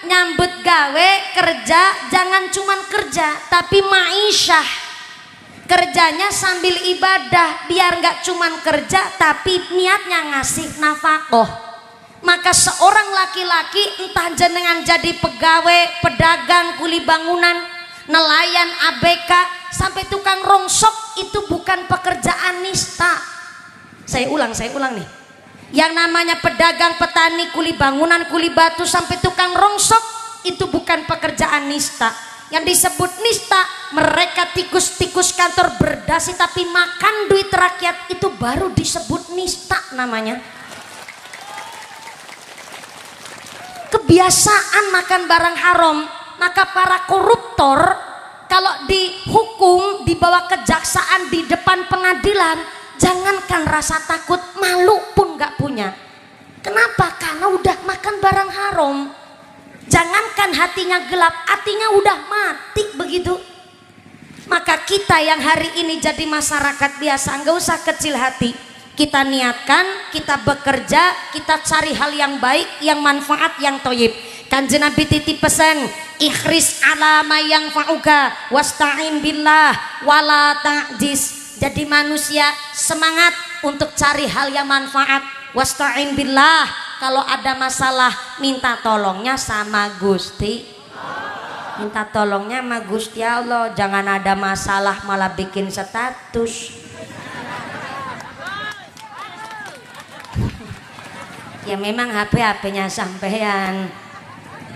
nyambut gawe kerja, jangan cuman kerja tapi maisyah. Kerjanya sambil ibadah, biar nggak cuman kerja tapi niatnya ngasih nafkah. Maka seorang laki-laki entah jenengan jadi pegawai, pedagang, kuli bangunan, nelayan, ABK, sampai tukang rongsok, itu bukan pekerjaan nista. Saya ulang nih. Yang namanya pedagang, petani, kuli bangunan, kuli batu, sampai tukang rongsok, itu bukan pekerjaan nista. Yang disebut nista, mereka tikus-tikus kantor berdasi tapi makan duit rakyat, itu baru disebut nista namanya. Kebiasaan makan barang haram. Maka para koruptor kalau dihukum, dibawa kejaksaan di depan pengadilan, jangankan rasa takut, malu pun gak punya. Kenapa? Karena udah makan barang haram. Jangankan hatinya gelap, hatinya udah mati begitu. Maka kita yang hari ini jadi masyarakat biasa, nggak usah kecil hati. Kita niatkan, kita bekerja, kita cari hal yang baik, yang manfaat, yang toyib. Kanjeng Nabi titip pesan, ikhris ala ma yang fa'uka wasta'in billah wala ta'jiz. Jadi manusia semangat untuk cari hal yang manfaat. Wasta'in billah, kalau ada masalah minta tolongnya sama Gusti. Minta tolongnya sama Gusti Allah, jangan ada masalah malah bikin status. Ya memang HP-nya sampean,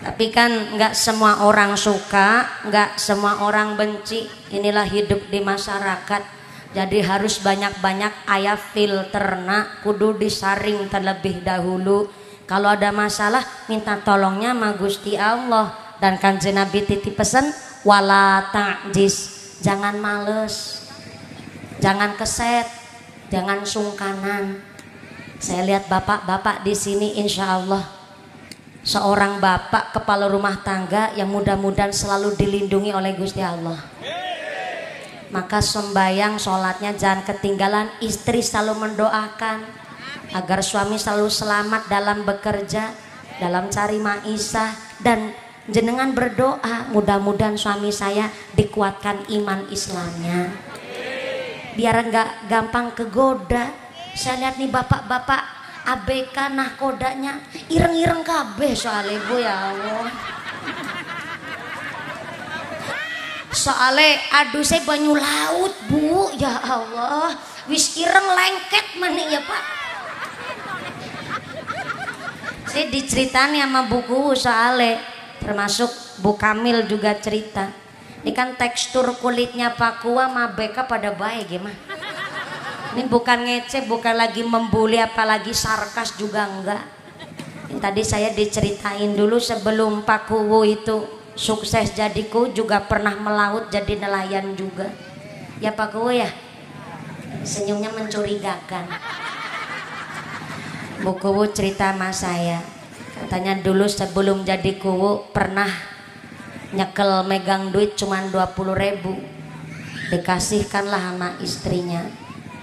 tapi kan nggak semua orang suka, nggak semua orang benci. Inilah hidup di masyarakat. Jadi harus banyak-banyak aya filterna, kudu disaring terlebih dahulu. Kalau ada masalah minta tolongnya sama Gusti Allah. Dan Kanjeng Nabi titip pesan, wala ta'jiz, jangan males, jangan keset, jangan sungkanan. Saya lihat bapak-bapak di sini, insya Allah seorang bapak kepala rumah tangga yang mudah-mudahan selalu dilindungi oleh Gusti Allah. Maka sembayang sholatnya jangan ketinggalan, istri selalu mendoakan agar suami selalu selamat dalam bekerja, dalam cari maisha, dan jenengan berdoa mudah-mudahan suami saya dikuatkan iman Islamnya biar nggak gampang kegoda. Saya lihat nih bapak-bapak ABK nahkodanya ireng-ireng kabeh soalnya bu, ya Allah. soalnya aduh saya banyu laut bu, ya Allah wis ireng lengket mana ya pak. Saya diceritani sama buku soalnya, termasuk Bu Kamil juga cerita. Ini kan tekstur kulitnya Pak Kua sama Beka pada baik gimana? Ini bukan ngece, bukan lagi membuli, apalagi sarkas juga enggak. Ini tadi saya diceritain dulu sebelum Pak Kuwu itu sukses jadi ku juga pernah melaut jadi nelayan juga. Ya Pak Kuwu ya? Senyumnya mencurigakan. Bu Kuwu cerita sama saya, katanya dulu sebelum jadi Kuwu pernah nyekel megang duit cuman 20.000, dikasihkanlah sama istrinya.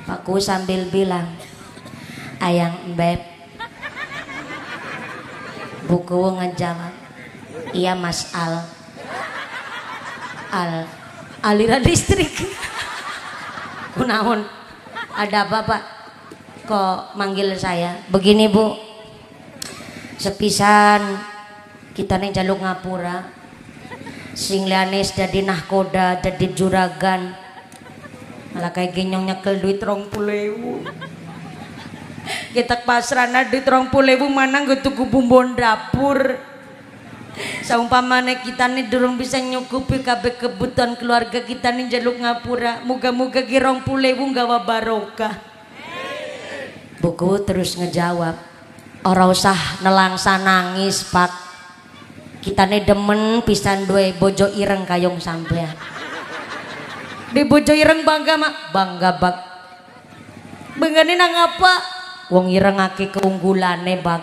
Pak Kuwu sambil bilang, ayang beb. Bu Kuwu ngejawab, iya mas aliran listrik. Kunaon, ada apa pak? Kok manggil saya begini bu, sepisan kita nih jaluk ngapura sing lianes jadi nahkoda jadi juragan malah kayak genyong nyekel duit 20.000 kita pasrana duit 20.000 mana nggak tuku bumbon dapur saumpamane kita nih durung bisa nyukupi kabeh kebutuhan keluarga kita nih jaluk ngapura muga-muga ki 20.000 nggawa barokah. Buku terus ngejawab, ora usah nelangsa nangis pak, kita nih demen pisan dua bojo ireng kayong sampean. Di bojo ireng bangga mak, bangga bak. Benggane nang apa? Wong ireng ake keunggulane bak.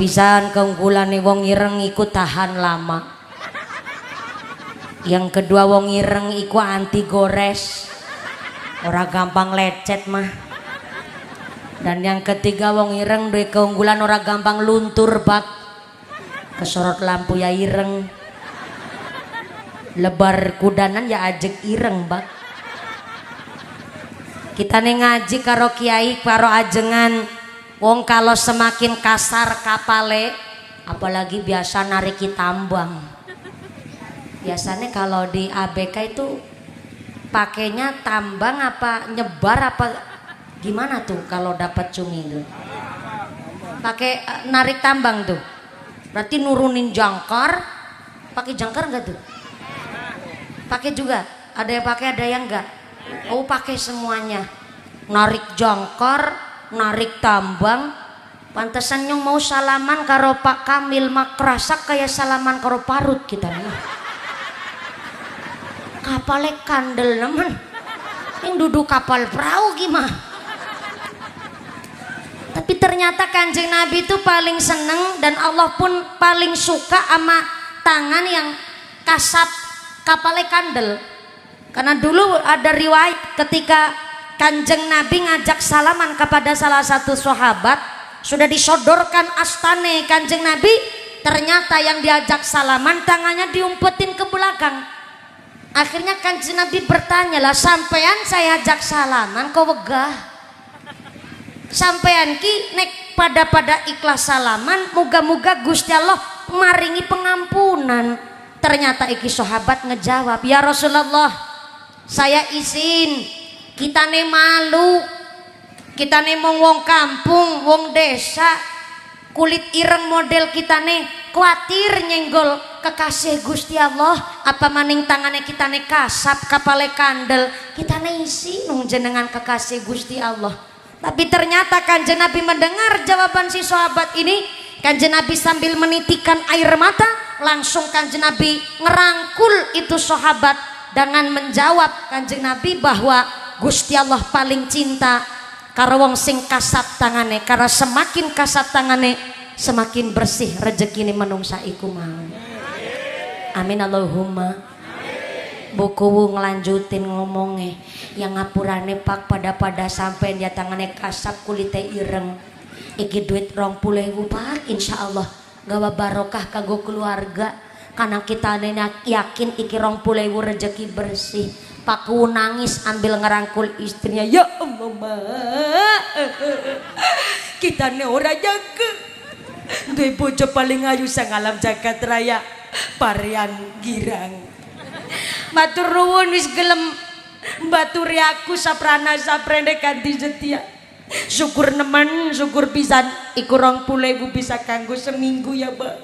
Pisan keunggulane wong ireng iku tahan lama. Yang kedua wong ireng iku anti gores, ora gampang lecet mah. Dan yang ketiga wong ireng duwe keunggulan ora gampang luntur bak, kesorot lampu ya ireng, lebar kudanan ya ajek ireng bak. Kita nih ngaji karo kiai karo ajengan wong kalau semakin kasar kapale apalagi biasa nariki tambang. Biasanya kalau di ABK itu pakainya tambang apa nyebar apa gimana tuh kalau dapat cumi itu? Pakai narik tambang tuh. Berarti nurunin jangkar. Pakai jangkar enggak tuh? Pakai juga. Ada yang pakai, ada yang enggak. Oh, pakai semuanya. Narik jangkar, narik tambang. Pantesan yang mau salaman karo Pak Kamil mak kerasa kayak salaman karo parut kita nih. Kapalnya kandel nemen. Yang duduk kapal perahu gimana? Tapi ternyata Kanjeng Nabi itu paling seneng dan Allah pun paling suka sama tangan yang kasap kapalnya kandel. Karena dulu ada riwayat ketika Kanjeng Nabi ngajak salaman kepada salah satu sahabat, sudah disodorkan astane Kanjeng Nabi, ternyata yang diajak salaman tangannya diumpetin ke belakang. Akhirnya Kanjeng Nabi bertanya lah, sampean saya ajak salaman kok wegah? Sampean ki nek pada ikhlas salaman muga-muga Gusti Allah maringi pengampunan. Ternyata iki sahabat ngejawab, ya Rasulullah saya izin, kita nih malu, kita nih mau wong kampung wong desa kulit ireng model kita nih khawatir nyenggol kekasih Gusti Allah, apa maning tangannya kita nih kasap kapale kandel, kita nih isi nung jenengan kekasih Gusti Allah. Tapi ternyata Kanjeng Nabi mendengar jawaban si sahabat ini, Kanjeng Nabi sambil menitikan air mata, langsung Kanjeng Nabi ngerangkul itu sahabat dengan menjawab Kanjeng Nabi bahwa Gusti Allah paling cinta karo wong sing kasat tangane, karena semakin kasat tangane semakin bersih rezeki ini menungsa iku mau. Amin Allahumma. Buku ngelanjutin ngomongnya, yang ngapurane pak pada sampai dia tangannya kasap kulitnya ireng, iki duit 20.000 pak, insya Allah gawa barokah kanggo keluarga, karena kita yakin iki 20.000 rezeki bersih. Pak Ku nangis ambil ngerangkul istrinya, ya Allah kita nih ora jaga duwe bojo paling ayu sang alam jagat raya, Parian Girang. Matur nuwun wis gelem baturi aku saprana saprene kanthi setia. Syukur nemen, syukur pisan iku 20.000 bisa kanggo seminggu ya, Mbak.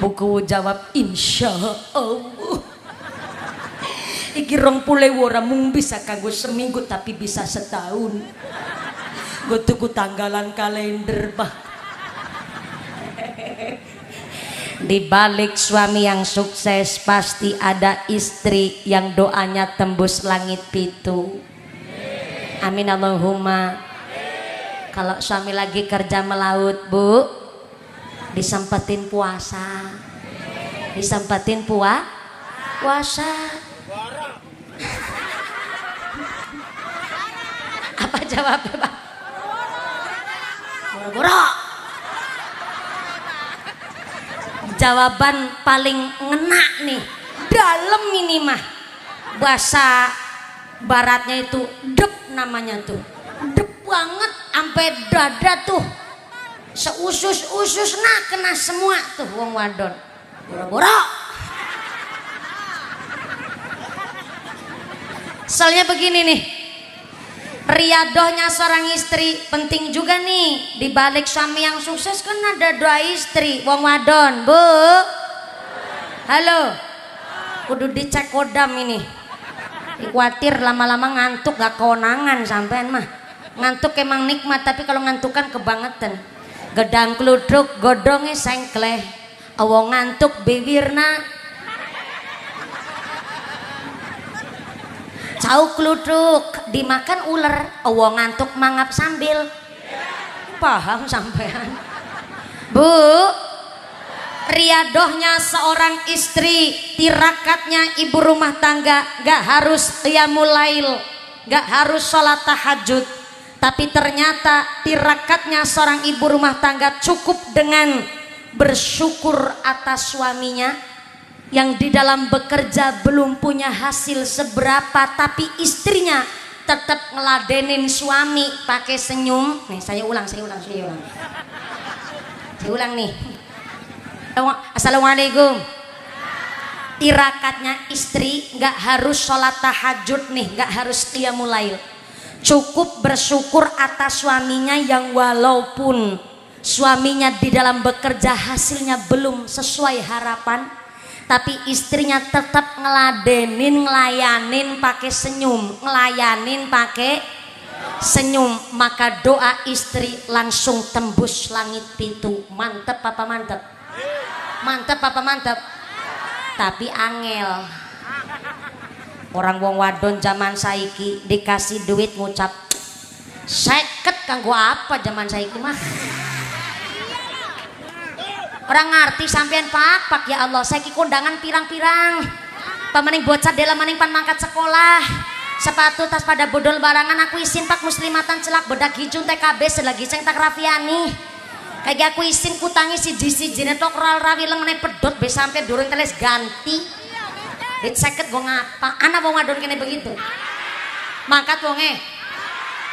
Buku jawab insya Allah. Iki 20.000 ora mung bisa kanggo seminggu tapi bisa setahun. Gue tuku tanggalan kalender, Pak. Di balik suami yang sukses pasti ada istri yang doanya tembus langit pitu. Amin Allahumma. Kalau suami lagi kerja melaut, Bu, disempetin puasa. Disempetin puasa. Apa jawabnya, Pak? Boro-boro. Jawaban paling ngena nih, dalam ini mah bahasa baratnya itu dep namanya tuh, dep banget sampai dada tuh, seusus-usus nah kena semua tuh wong wadon. Boro-boro. Soalnya begini nih, riadohnya seorang istri penting juga nih. Di balik suami yang sukses kan ada 2 istri wong wadon, Bu. Halo, kudu dicek kodam ini. Khawatir lama-lama ngantuk gak kewenangan sampean mah. Ngantuk emang nikmat tapi kalau ngantukan kebangetan. Gedang kluduk godongnya sengkleh. Awong ngantuk bibirna. Cau kluduk dimakan ular. Awong ngantuk mangap sambil. Paham sampean? Bu, riadohnya seorang istri, tirakatnya ibu rumah tangga, gak harus qiyamul lail, gak harus sholat tahajud, tapi ternyata tirakatnya seorang ibu rumah tangga cukup dengan bersyukur atas suaminya yang di dalam bekerja belum punya hasil seberapa, tapi istrinya tetap ngeladenin suami pakai senyum. Nih saya ulang nih. Assalamualaikum. Tirakatnya istri nggak harus sholat tahajud nih, nggak harus qiyamul lail, cukup bersyukur atas suaminya yang walaupun suaminya di dalam bekerja hasilnya belum sesuai harapan, tapi istrinya tetap ngeladenin, ngelayanin pakai senyum, ngelayanin pakai senyum, maka doa istri langsung tembus langit pitu. Mantep apa mantep? Mantep apa mantep? Tapi angel. Orang wong wadon zaman saiki dikasih duit ngucap 50 kanggo apa zaman saiki mah? Orang ngerti sampean pak ya Allah, saiki kondangan pirang-pirang. Pamaning bocah dela maning pan mangkat sekolah. Sepatu tas pada bodol barangan aku isin pak muslimatan celak bedak hijau TKB selagi ceng tak rafiani. Kayak aku isin kutangi siji-sijine tok ral rawi lengene pedot be sampai durung teles ganti. Dit seket gue ngapa? Anak wong wadon kene begitu. Mangkat wonge.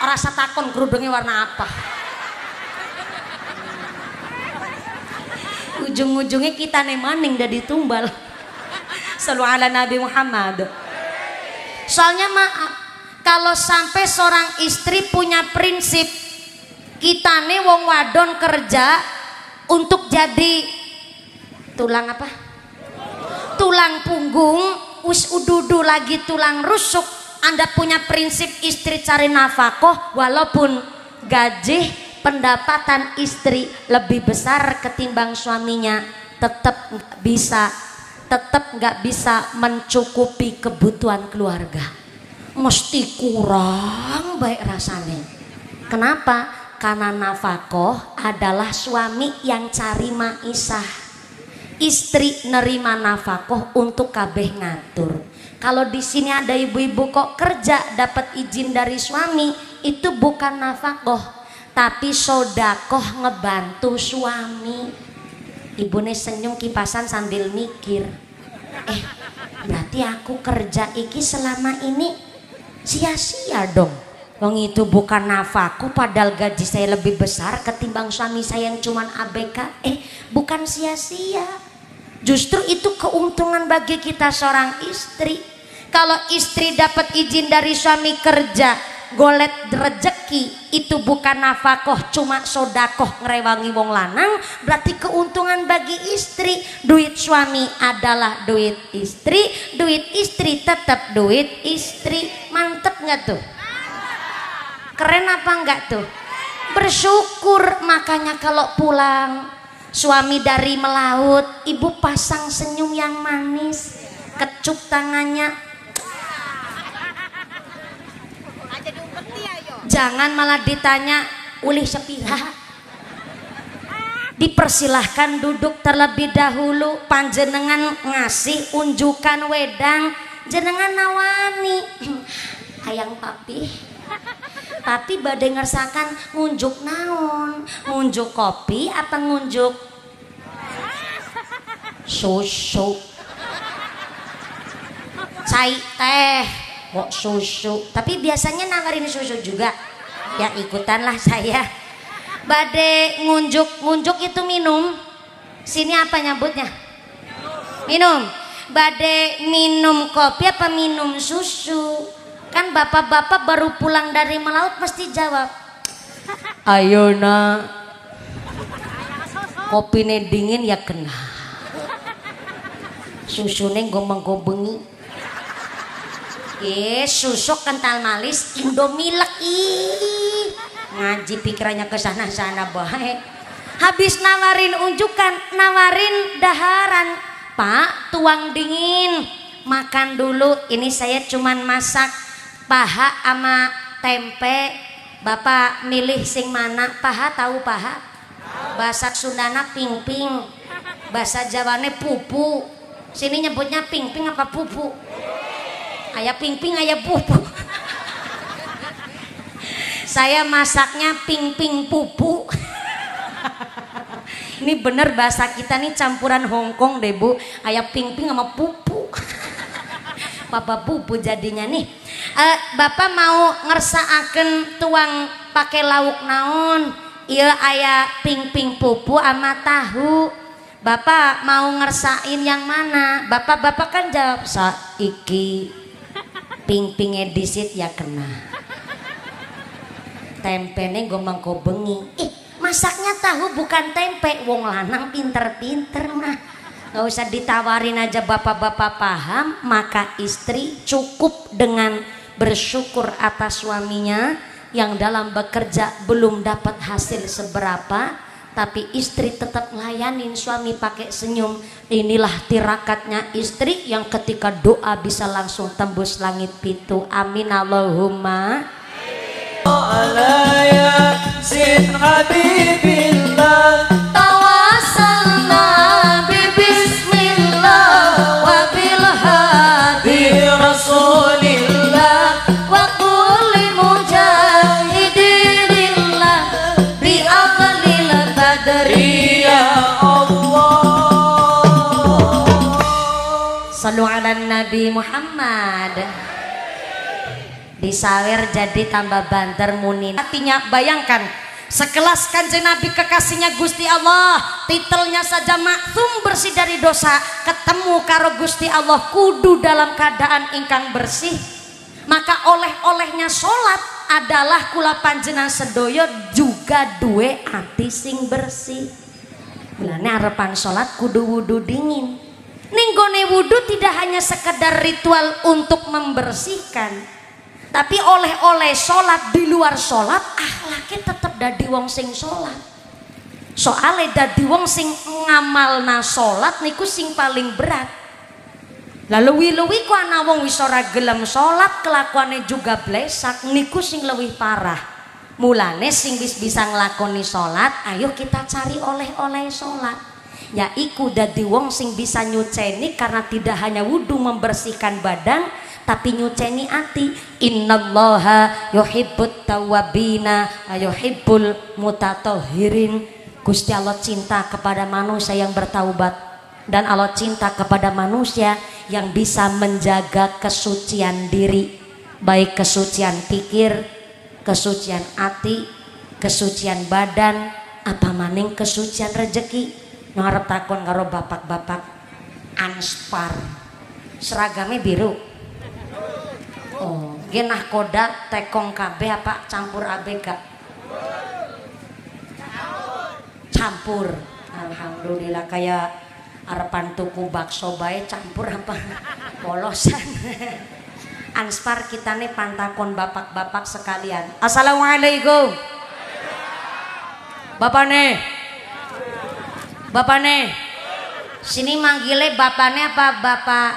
Ora satakon kerudungnya warna apa. Ujung-ujungnya kita nih maning dadi tumbal. Sallu ala Nabi Muhammad. Soalnya maaf, kalau sampai seorang istri punya prinsip kita nih wong wadon kerja untuk jadi tulang apa? Tulang punggung, us ududu lagi tulang rusuk. Anda punya prinsip istri cari nafkah walaupun gaji pendapatan istri lebih besar ketimbang suaminya, tetap nggak bisa mencukupi kebutuhan keluarga, mesti kurang baik rasanya. Kenapa? Karena nafkah adalah suami yang cari maisah, istri nerima nafkah untuk kabeh ngatur. Kalau di sini ada ibu-ibu kok kerja dapat izin dari suami, itu bukan nafkah, tapi sodakoh ngebantu suami. Ibune senyum kipasan sambil mikir, berarti aku kerja iki selama ini sia-sia dong. Wong itu bukan nafkah, padahal gaji saya lebih besar ketimbang suami saya yang cuman ABK. Bukan sia-sia. Justru itu keuntungan bagi kita seorang istri. Kalau istri dapat izin dari suami kerja, golet rezeki, itu bukan nafkah, cuma sodakoh ngerewangi wong lanang, berarti keuntungan bagi istri. Duit suami adalah duit istri tetap duit istri. Mantep nggak tuh? Keren apa enggak tuh? Bersyukur. Makanya kalau pulang suami dari melaut, ibu pasang senyum yang manis, kecup tangannya. Jangan malah ditanya ulih sepira. Dipersilahkan duduk terlebih dahulu. Panjenengan ngasih unjukan wedang, jenengan nawani. Hayang papi, papi badai ngersakan ngunjuk naon? Ngunjuk kopi apa ngunjuk susu? Cai teh kok susu, tapi biasanya nawarin susu juga. Ya ikutanlah saya. Bade ngunjuk itu minum. Sini apa nyebutnya? Minum. Bade minum kopi apa minum susu? Kan bapak-bapak baru pulang dari melaut mesti jawab, ayeuna kopine dingin ya kena, susune gomeng-gobengi. Susu kental malis Indomilek. Ih, ngaji pikirannya ke sana-sana baik. Habis nawarin unjukan, nawarin daharan. Pak, tuang dingin, makan dulu. Ini saya cuman masak paha sama tempe. Bapak milih sing mana? Paha, tahu paha? Bahasa Sundana ping-ping, bahasa Jawane pupu. Sini nyebutnya ping-ping apa pupu? Ayah ping-ping, ayah pupu. Saya masaknya ping-ping pupu. Ini bener bahasa kita nih campuran Hongkong deh bu. Ayah ping-ping sama pupu. Papa pupu jadinya nih. Bapak mau ngersaaken tuang pakai lauk naon? Iya ayah ping-ping pupu sama tahu. Bapak mau ngersain yang mana? Bapak kan jawab saiki ping-ping edisit ya kena. Tempene gomang bengi. Masaknya tahu bukan tempe. Wong lanang pinter-pinter mah. Gak usah ditawarin aja bapak-bapak paham. Maka istri cukup dengan bersyukur atas suaminya yang dalam bekerja belum dapat hasil seberapa, tapi istri tetap ngelayanin suami pakai senyum. Inilah tirakatnya istri yang ketika doa bisa langsung tembus langit pitu. Amin Allahumma. Alaya sin habibillah Tawasalna bismillah wa bil hadi Rasulillah wa kulli mujahidillah bi aqlil badri. Ya Allah. Sallu ala Nabi Muhammad. Disawer jadi tambah banter muni. Artinya bayangkan sekelas Kanjeng Nabi kekasihnya Gusti Allah, titelnya saja maksum bersih dari dosa, ketemu karo Gusti Allah kudu dalam keadaan ingkang bersih. Maka oleh-olehnya sholat adalah kula panjenengan sedoyo juga duwe ati sing bersih. Mulane arepan sholat kudu wudu dingin. Ning gone wudu tidak hanya sekedar ritual untuk membersihkan, tapi oleh-oleh sholat di luar sholat akhlaknya tetap dadi wong sing sholat. Soale dadi wong sing ngamalna sholat niku sing paling berat. Lalu luwi ku ana wong wis ora gelem sholat kelakuane juga blesak niku sing leuwih parah. Mulane sing wis bisa nglakoni sholat ayo kita cari oleh-oleh sholat. Yaiku dadi wong sing bisa nyuceni karena tidak hanya wudu membersihkan badan, tapi nyuceni ati. Innallaha yuhibbut tawwabina yuhibbul mutatahhirin. Gusti Allah cinta kepada manusia yang bertaubat, dan Allah cinta kepada manusia yang bisa menjaga kesucian diri, baik kesucian pikir, kesucian hati, kesucian badan, apa maning kesucian rezeki. Ngarep takon karo bapak-bapak, Anspar seragamnya biru. Oh, genah koda tekong KB apa campur ABK? Campur. Alhamdulillah kayak arepan tuku bakso bae campur apa polosan. Anspar kita nih pantakon bapak-bapak sekalian. Assalamualaikum. Bapak nih. Sini manggilnya bapaknya apa bapak?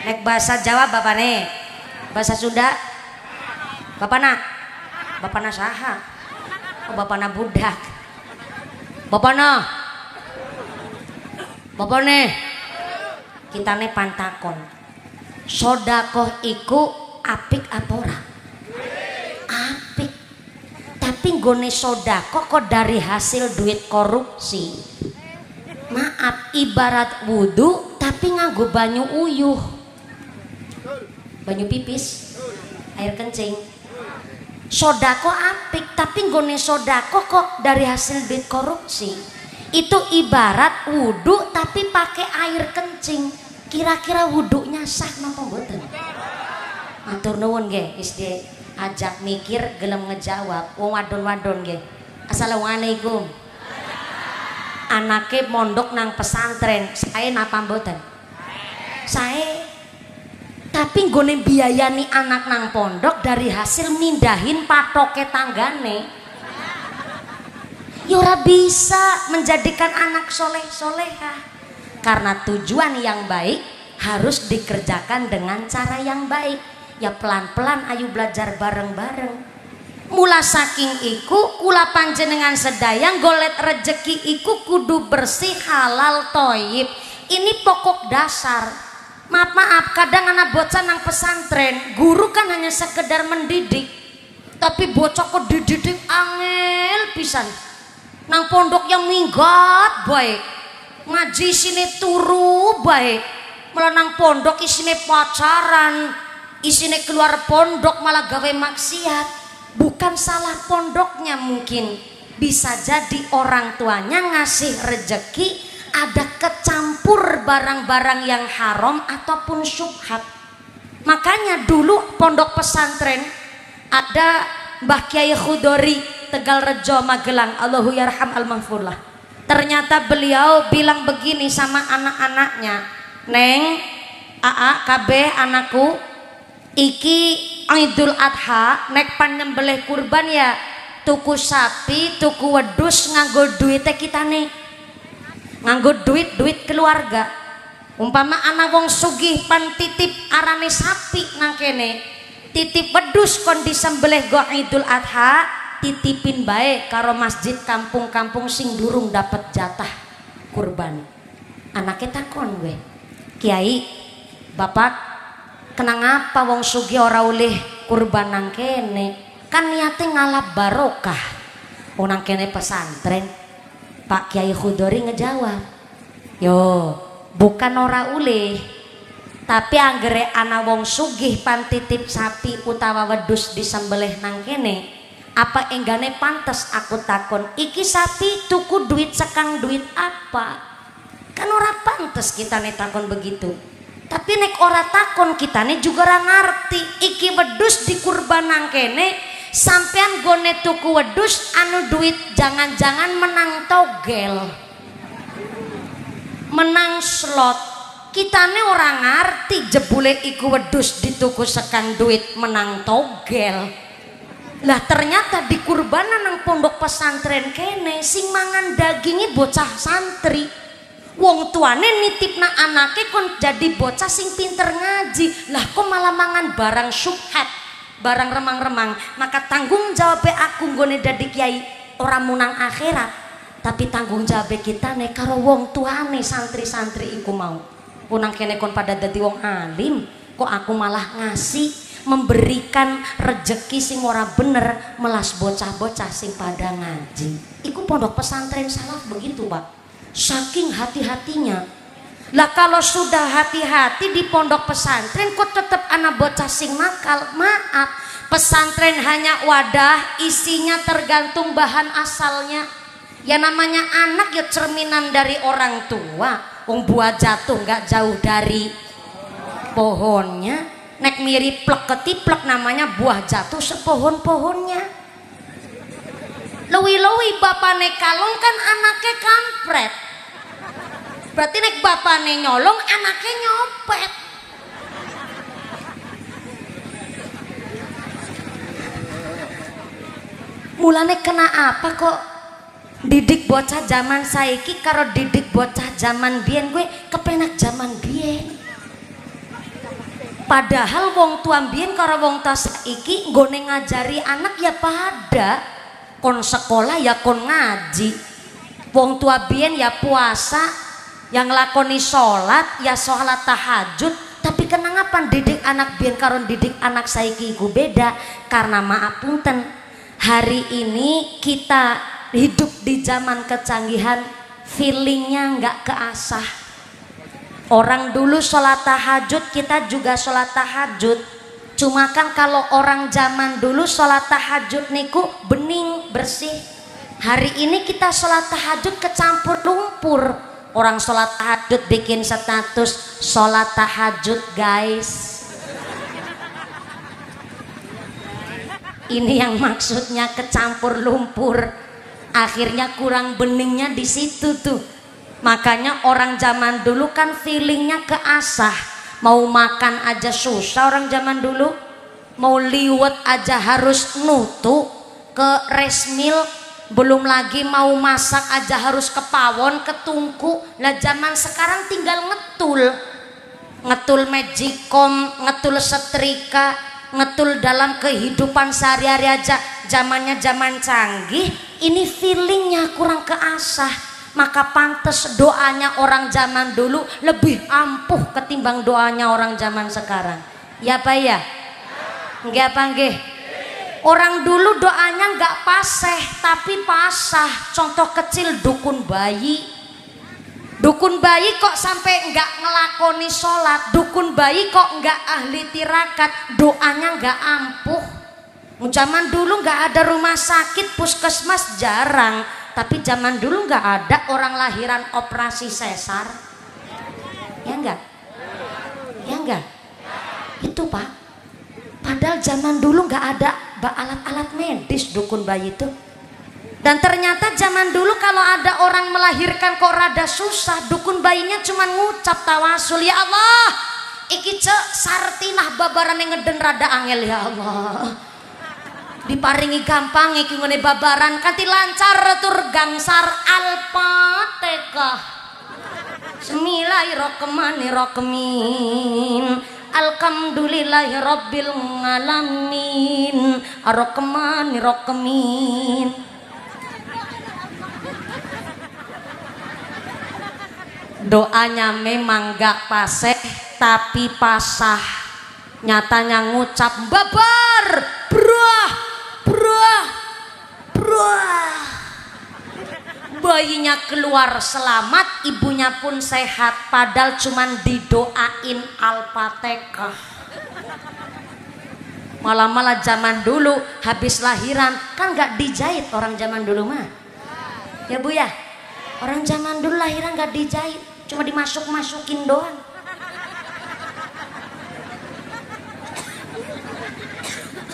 Nek bahasa Jawa bapak nih, bahasa Sunda bapak na saha? Oh bapak na budak. Bapak nih, kita nih pantakon. Sodakoh iku apik apa ora? Apik. Tapi nggone sodakoh kok dari hasil duit korupsi. Maaf, ibarat wudhu tapi nganggo banyu uyuh. Banyu pipis, air kencing. Sodako apik tapi nggone sodako kok dari hasil duit korupsi. Itu ibarat wudhu tapi pakai air kencing. Kira-kira wudhunya sah napa mboten? Matur nuwun nggih, wis ajak mikir gelem ngejawab. Wong wadon-wadon nggih. Assalamualaikum. Anake mondok nang pesantren, saya napa mboten? Saya. Tapi nggone biayani anak nang pondok dari hasil mindahin patoke tanggane. Ya ora bisa menjadikan anak soleh-soleha. Karena tujuan yang baik harus dikerjakan dengan cara yang baik. Ya pelan-pelan ayo belajar bareng-bareng. Mula saking iku kula panjenengan sedayang golet rejeki iku kudu bersih halal toyib. Ini pokok dasar. Maaf, kadang anak bocah nang pesantren, guru kan hanya sekedar mendidik, tapi bocah kok dididik angel pisan. Nang pondok yang minggat baik, ngaji sini turu baik, malah nang pondok isine pacaran, isine keluar pondok malah gawe maksiat. Bukan salah pondoknya mungkin, bisa jadi orang tuanya ngasih rejeki ada kecampur barang-barang yang haram ataupun syubhat. Makanya dulu pondok pesantren ada Mbah Kiai Khudori Tegalrejo Magelang, Allahu yarham al-mahfurlah. Ternyata beliau bilang begini sama anak-anaknya, Neng, Aa, KB anakku, iki Idul Adha nek pan nyembelih kurban ya tuku sapi, tuku wedus nganggo duitnya kita nih. Nganggo duit keluarga. Umpama anak wong sugih pan titip arane sapi nang kene, titip wedus kon disembelih go Idul Adha, titipin bae karo masjid kampung-kampung sing durung dapat jatah kurban. Anake takon gue, Kiai, Bapak kenang apa wong sugih ora oleh kurban nang kene? Kan niate ngalap barokah. Oh nang kene pesantren. Pak Kiai Khudori ngejawab, yo bukan ora uleh, tapi anggere ana wong sugih pan titip sapi utawa wedus disembelih nang kene, apa enggane pantes aku takon iki sapi tuku duit sekang duit apa? Kan ora pantes kita nih takon begitu. Tapi nek ora takon kita nih juga ora ngerti iki wedus dikurban nang kene. Sampean gone tuku wedus anu duit jangan-jangan menang togel, menang slot. Kitane orang ngerti jebule iku wedus dituku sekang duit menang togel. Lah ternyata di kurbanan nang pondok pesantren kene sing mangan dagingi bocah santri. Wong tuane nitipna anake kon jadi bocah sing pinter ngaji. Lah kok malah mangan barang syubhat, barang remang-remang. Maka tanggung jawab aku nggone dadi kiai ora munang akhirat, tapi tanggung jawab kita nih karo wong tuane santri-santri iku mau. Punang kene kon pada dadi wong alim, kok aku malah ngasih memberikan rejeki sing ora bener melas bocah-bocah sing pada ngaji. Iku pondok pesantren salaf begitu, Pak. Saking hati-hatinya. Lah kalau sudah hati-hati di pondok pesantren kok tetap anak bocah sing nakal. Maaf, pesantren hanya wadah, isinya tergantung bahan asalnya. Ya namanya anak ya cerminan dari orang tua. buah jatuh nggak jauh dari pohonnya, nek mirip plek ketiplek namanya buah jatuh sepohon-pohonnya. Lewi-lewi bapane kalong kan anaknya kampret, berarti nek bapane nyolong anaknya nyopet. Mulane kena apa kok didik bocah zaman saiki karo didik bocah zaman biyen, gue kepenak zaman biyen. Padahal wong tua biyen karo wong tua saiki nggone ngajari anak ya pada kon sekolah ya kon ngaji. Wong tua biyen ya puasa, yang lakoni sholat ya sholat tahajud. Tapi kenapa didik anak biyen karo didik anak saiki iku beda? Karena maaf punten, hari ini kita hidup di zaman kecanggihan, feelingnya nggak keasah. Orang dulu sholat tahajud, kita juga sholat tahajud. Cuma kan kalau orang zaman dulu sholat tahajud niku bening bersih. Hari ini kita sholat tahajud kecampur lumpur. Orang sholat tahajud bikin status sholat tahajud guys. Ini yang maksudnya kecampur lumpur. Akhirnya kurang beningnya di situ tuh. Makanya orang zaman dulu kan feelingnya keasah. Mau makan aja susah orang zaman dulu. Mau liwet aja harus nutu ke resmil. Belum lagi mau masak aja harus ke pawon, ke tungku. Lah zaman sekarang tinggal ngetul. Ngetul magicom, ngetul setrika, ngetul dalam kehidupan sehari-hari aja. Zamannya zaman canggih, ini feelingnya kurang keasah. Maka pantas doanya orang zaman dulu lebih ampuh ketimbang doanya orang zaman sekarang. Ya Pak ya? Nggih apa nggih? Orang dulu doanya nggak paseh tapi pasah. Contoh kecil dukun bayi. Dukun bayi kok sampai nggak ngelakoni sholat. Dukun bayi kok nggak ahli tirakat. Doanya nggak ampuh. Zaman dulu nggak ada rumah sakit, puskesmas jarang. Tapi zaman dulu nggak ada orang lahiran operasi sesar. Ya enggak? Ya enggak? Itu Pak. Padahal zaman dulu nggak ada alat-alat medis dukun bayi itu. Dan ternyata zaman dulu kalau ada orang melahirkan kok rada susah, dukun bayinya cuma ngucap tawasul, ya Allah iki cek sartinah babaran yang ngeden rada angel, ya Allah diparingi gampang iki ngene babaran kanthi lancar tur gangsar Al-Fatihah. Bismillahirrahmanirrahim. Alhamdulillahi rabbil alamin. Ar-Rahmanir-Rahim. Doanya memang gak paseh tapi pasah. Nyatanya ngucap babar, brah, brah, brah. Bayinya keluar selamat, ibunya pun sehat, padahal cuman didoain Al-Fatihah. Malah zaman dulu habis lahiran kan gak dijahit orang zaman dulu mah. Ya Bu ya, orang zaman dulu lahiran gak dijahit, cuma dimasuk-masukin doang.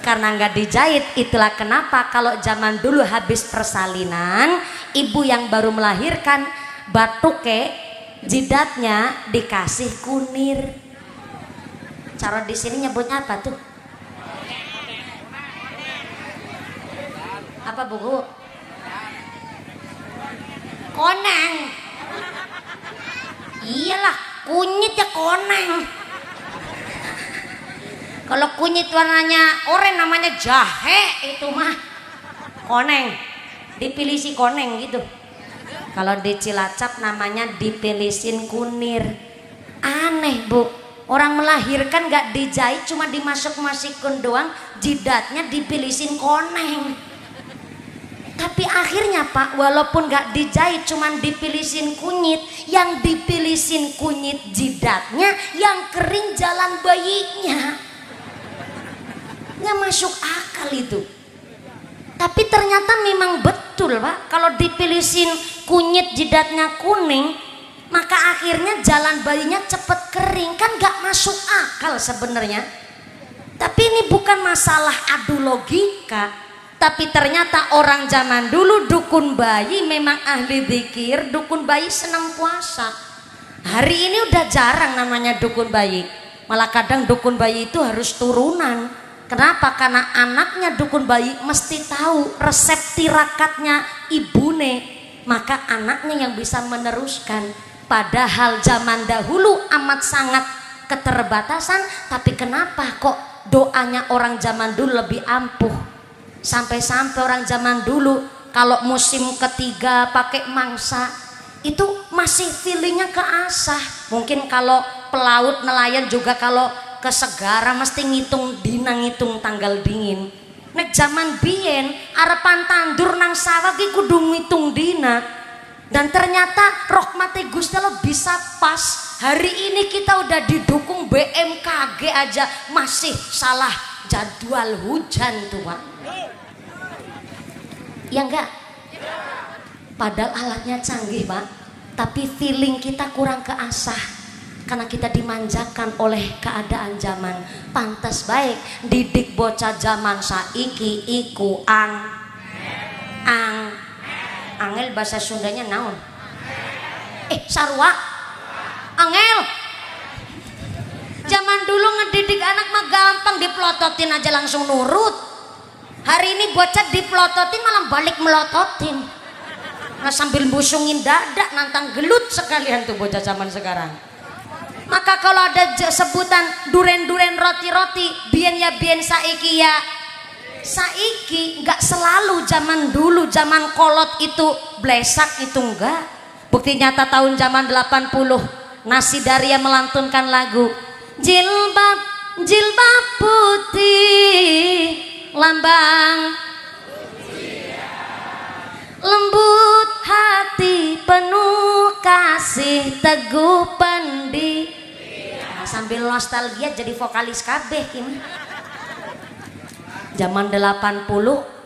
Karena nggak dijahit, itulah kenapa kalau zaman dulu habis persalinan, ibu yang baru melahirkan batuke jidatnya dikasih kunir. Cara di sini nyebutnya apa tuh? Apa Bu? Koneng. Iyalah, kunyit ya koneng. Kalau kunyit warnanya oranye namanya jahe, itu mah koneng. Dipilih si koneng gitu. Kalau di Cilacap namanya dipilisin kunir. Aneh Bu, orang melahirkan gak dijahit, cuma dimasuk-masukin doang, jidatnya dipilisin koneng. Tapi akhirnya Pak, walaupun gak dijahit, cuman dipilisin kunyit, yang dipilisin kunyit jidatnya, yang kering jalan bayinya. Nggak masuk akal itu. Tapi ternyata memang betul Pak, kalau dipilisin kunyit jidatnya kuning, maka akhirnya jalan bayinya cepet kering, kan gak masuk akal sebenarnya. Tapi ini bukan masalah adu logika, tapi ternyata orang zaman dulu dukun bayi memang ahli zikir, dukun bayi senang puasa. Hari ini udah jarang namanya dukun bayi, malah kadang dukun bayi itu harus turunan. Kenapa? Karena anaknya dukun bayi mesti tahu resep tirakatnya ibune, maka anaknya yang bisa meneruskan. Padahal zaman dahulu amat sangat keterbatasan, tapi kenapa kok doanya orang zaman dulu lebih ampuh? Sampai-sampai orang zaman dulu kalau musim ketiga pakai mangsa itu masih feelingnya keasah. Mungkin kalau pelaut nelayan juga kalau ke segara mesti ngitung dina, ngitung tanggal dingin. Nek zaman biyen arepan tandur nang sawah ki kudu ngitung dina. Dan ternyata rahmati Gusti Allah bisa pas. Hari ini kita udah didukung BMKG aja masih salah jadwal hujan tuh Pak. Ya enggak? Padahal alatnya canggih Pak, tapi feeling kita kurang keasah karena kita dimanjakan oleh keadaan zaman. Pantas baik didik bocah zaman saiki iku angel bahasa Sundanya naon? Sarwa angel. Zaman dulu ngedidik anak mah gampang, diplototin aja langsung nurut. Hari ini bocah diplototin malah balik melototin. Nah, sambil busungin dada nantang gelut sekalian tuh bocah zaman sekarang. Maka kalau ada sebutan duren-duren roti-roti, bien ya bien saiki ya saiki, nggak selalu zaman dulu, zaman kolot itu blesak itu enggak. Bukti nyata tahun zaman 80 Nasi Daria melantunkan lagu jilbab jilbab putih lambang lembut hati penuh kasih teguh pendi. Nah, sambil nostalgia jadi vokalis kabeh Kim. Zaman 80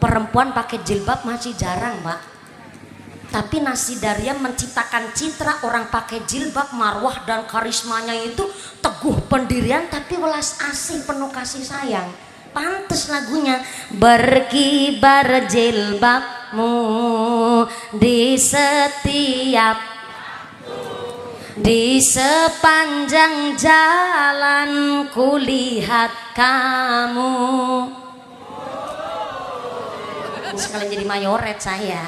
perempuan pakai jilbab masih jarang Pak, tapi Nasi Daria menciptakan citra orang pakai jilbab, marwah dan karismanya itu teguh pendirian tapi welas asih penuh kasih sayang. Pantes lagunya berkibar jilbabmu di sepanjang jalan kulihat kamu. Sekalian jadi mayoret saya,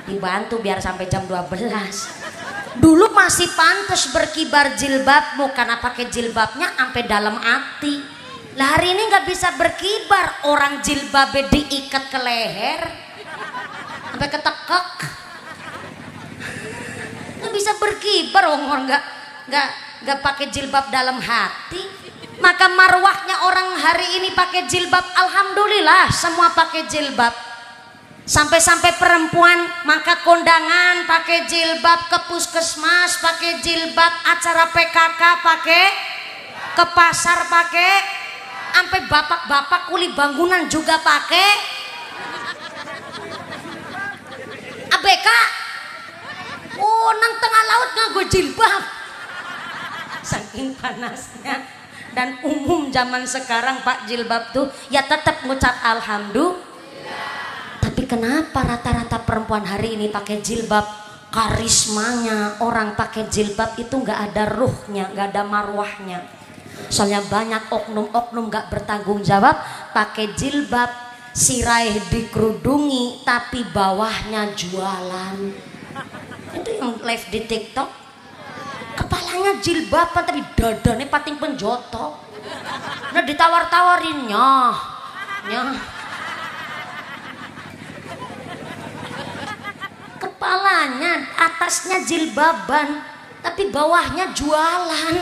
dibantu biar sampai jam 12. Dulu masih pantas berkibar jilbabmu karena pakai jilbabnya sampai dalam hati. Lah hari ini nggak bisa berkibar, orang jilbabnya diikat ke leher sampai ketekek. Nggak bisa berkibar, orang nggak pakai jilbab dalam hati. Maka marwahnya orang hari ini pakai jilbab, alhamdulillah semua pakai jilbab. Sampai-sampai perempuan maka kondangan pakai jilbab, ke puskesmas pakai jilbab, acara PKK pakai, ke pasar pakai, sampai bapak-bapak kuli bangunan juga pakai. ABK, oh nang tengah laut nganggo jilbab, saking panasnya. Dan umum zaman sekarang Pak jilbab tuh ya tetap ngucap alhamdulillah. Tapi kenapa rata-rata perempuan hari ini pakai jilbab, karismanya orang pakai jilbab itu nggak ada ruhnya, nggak ada marwahnya. Soalnya banyak oknum-oknum nggak bertanggung jawab, pakai jilbab, siraih dikerudungi tapi bawahnya jualan. Itu yang live di TikTok, kepalanya jilbaban tapi dadanya pating penjoto. Nah ditawar-tawarin nyah. Kepalanya atasnya jilbaban tapi bawahnya jualan.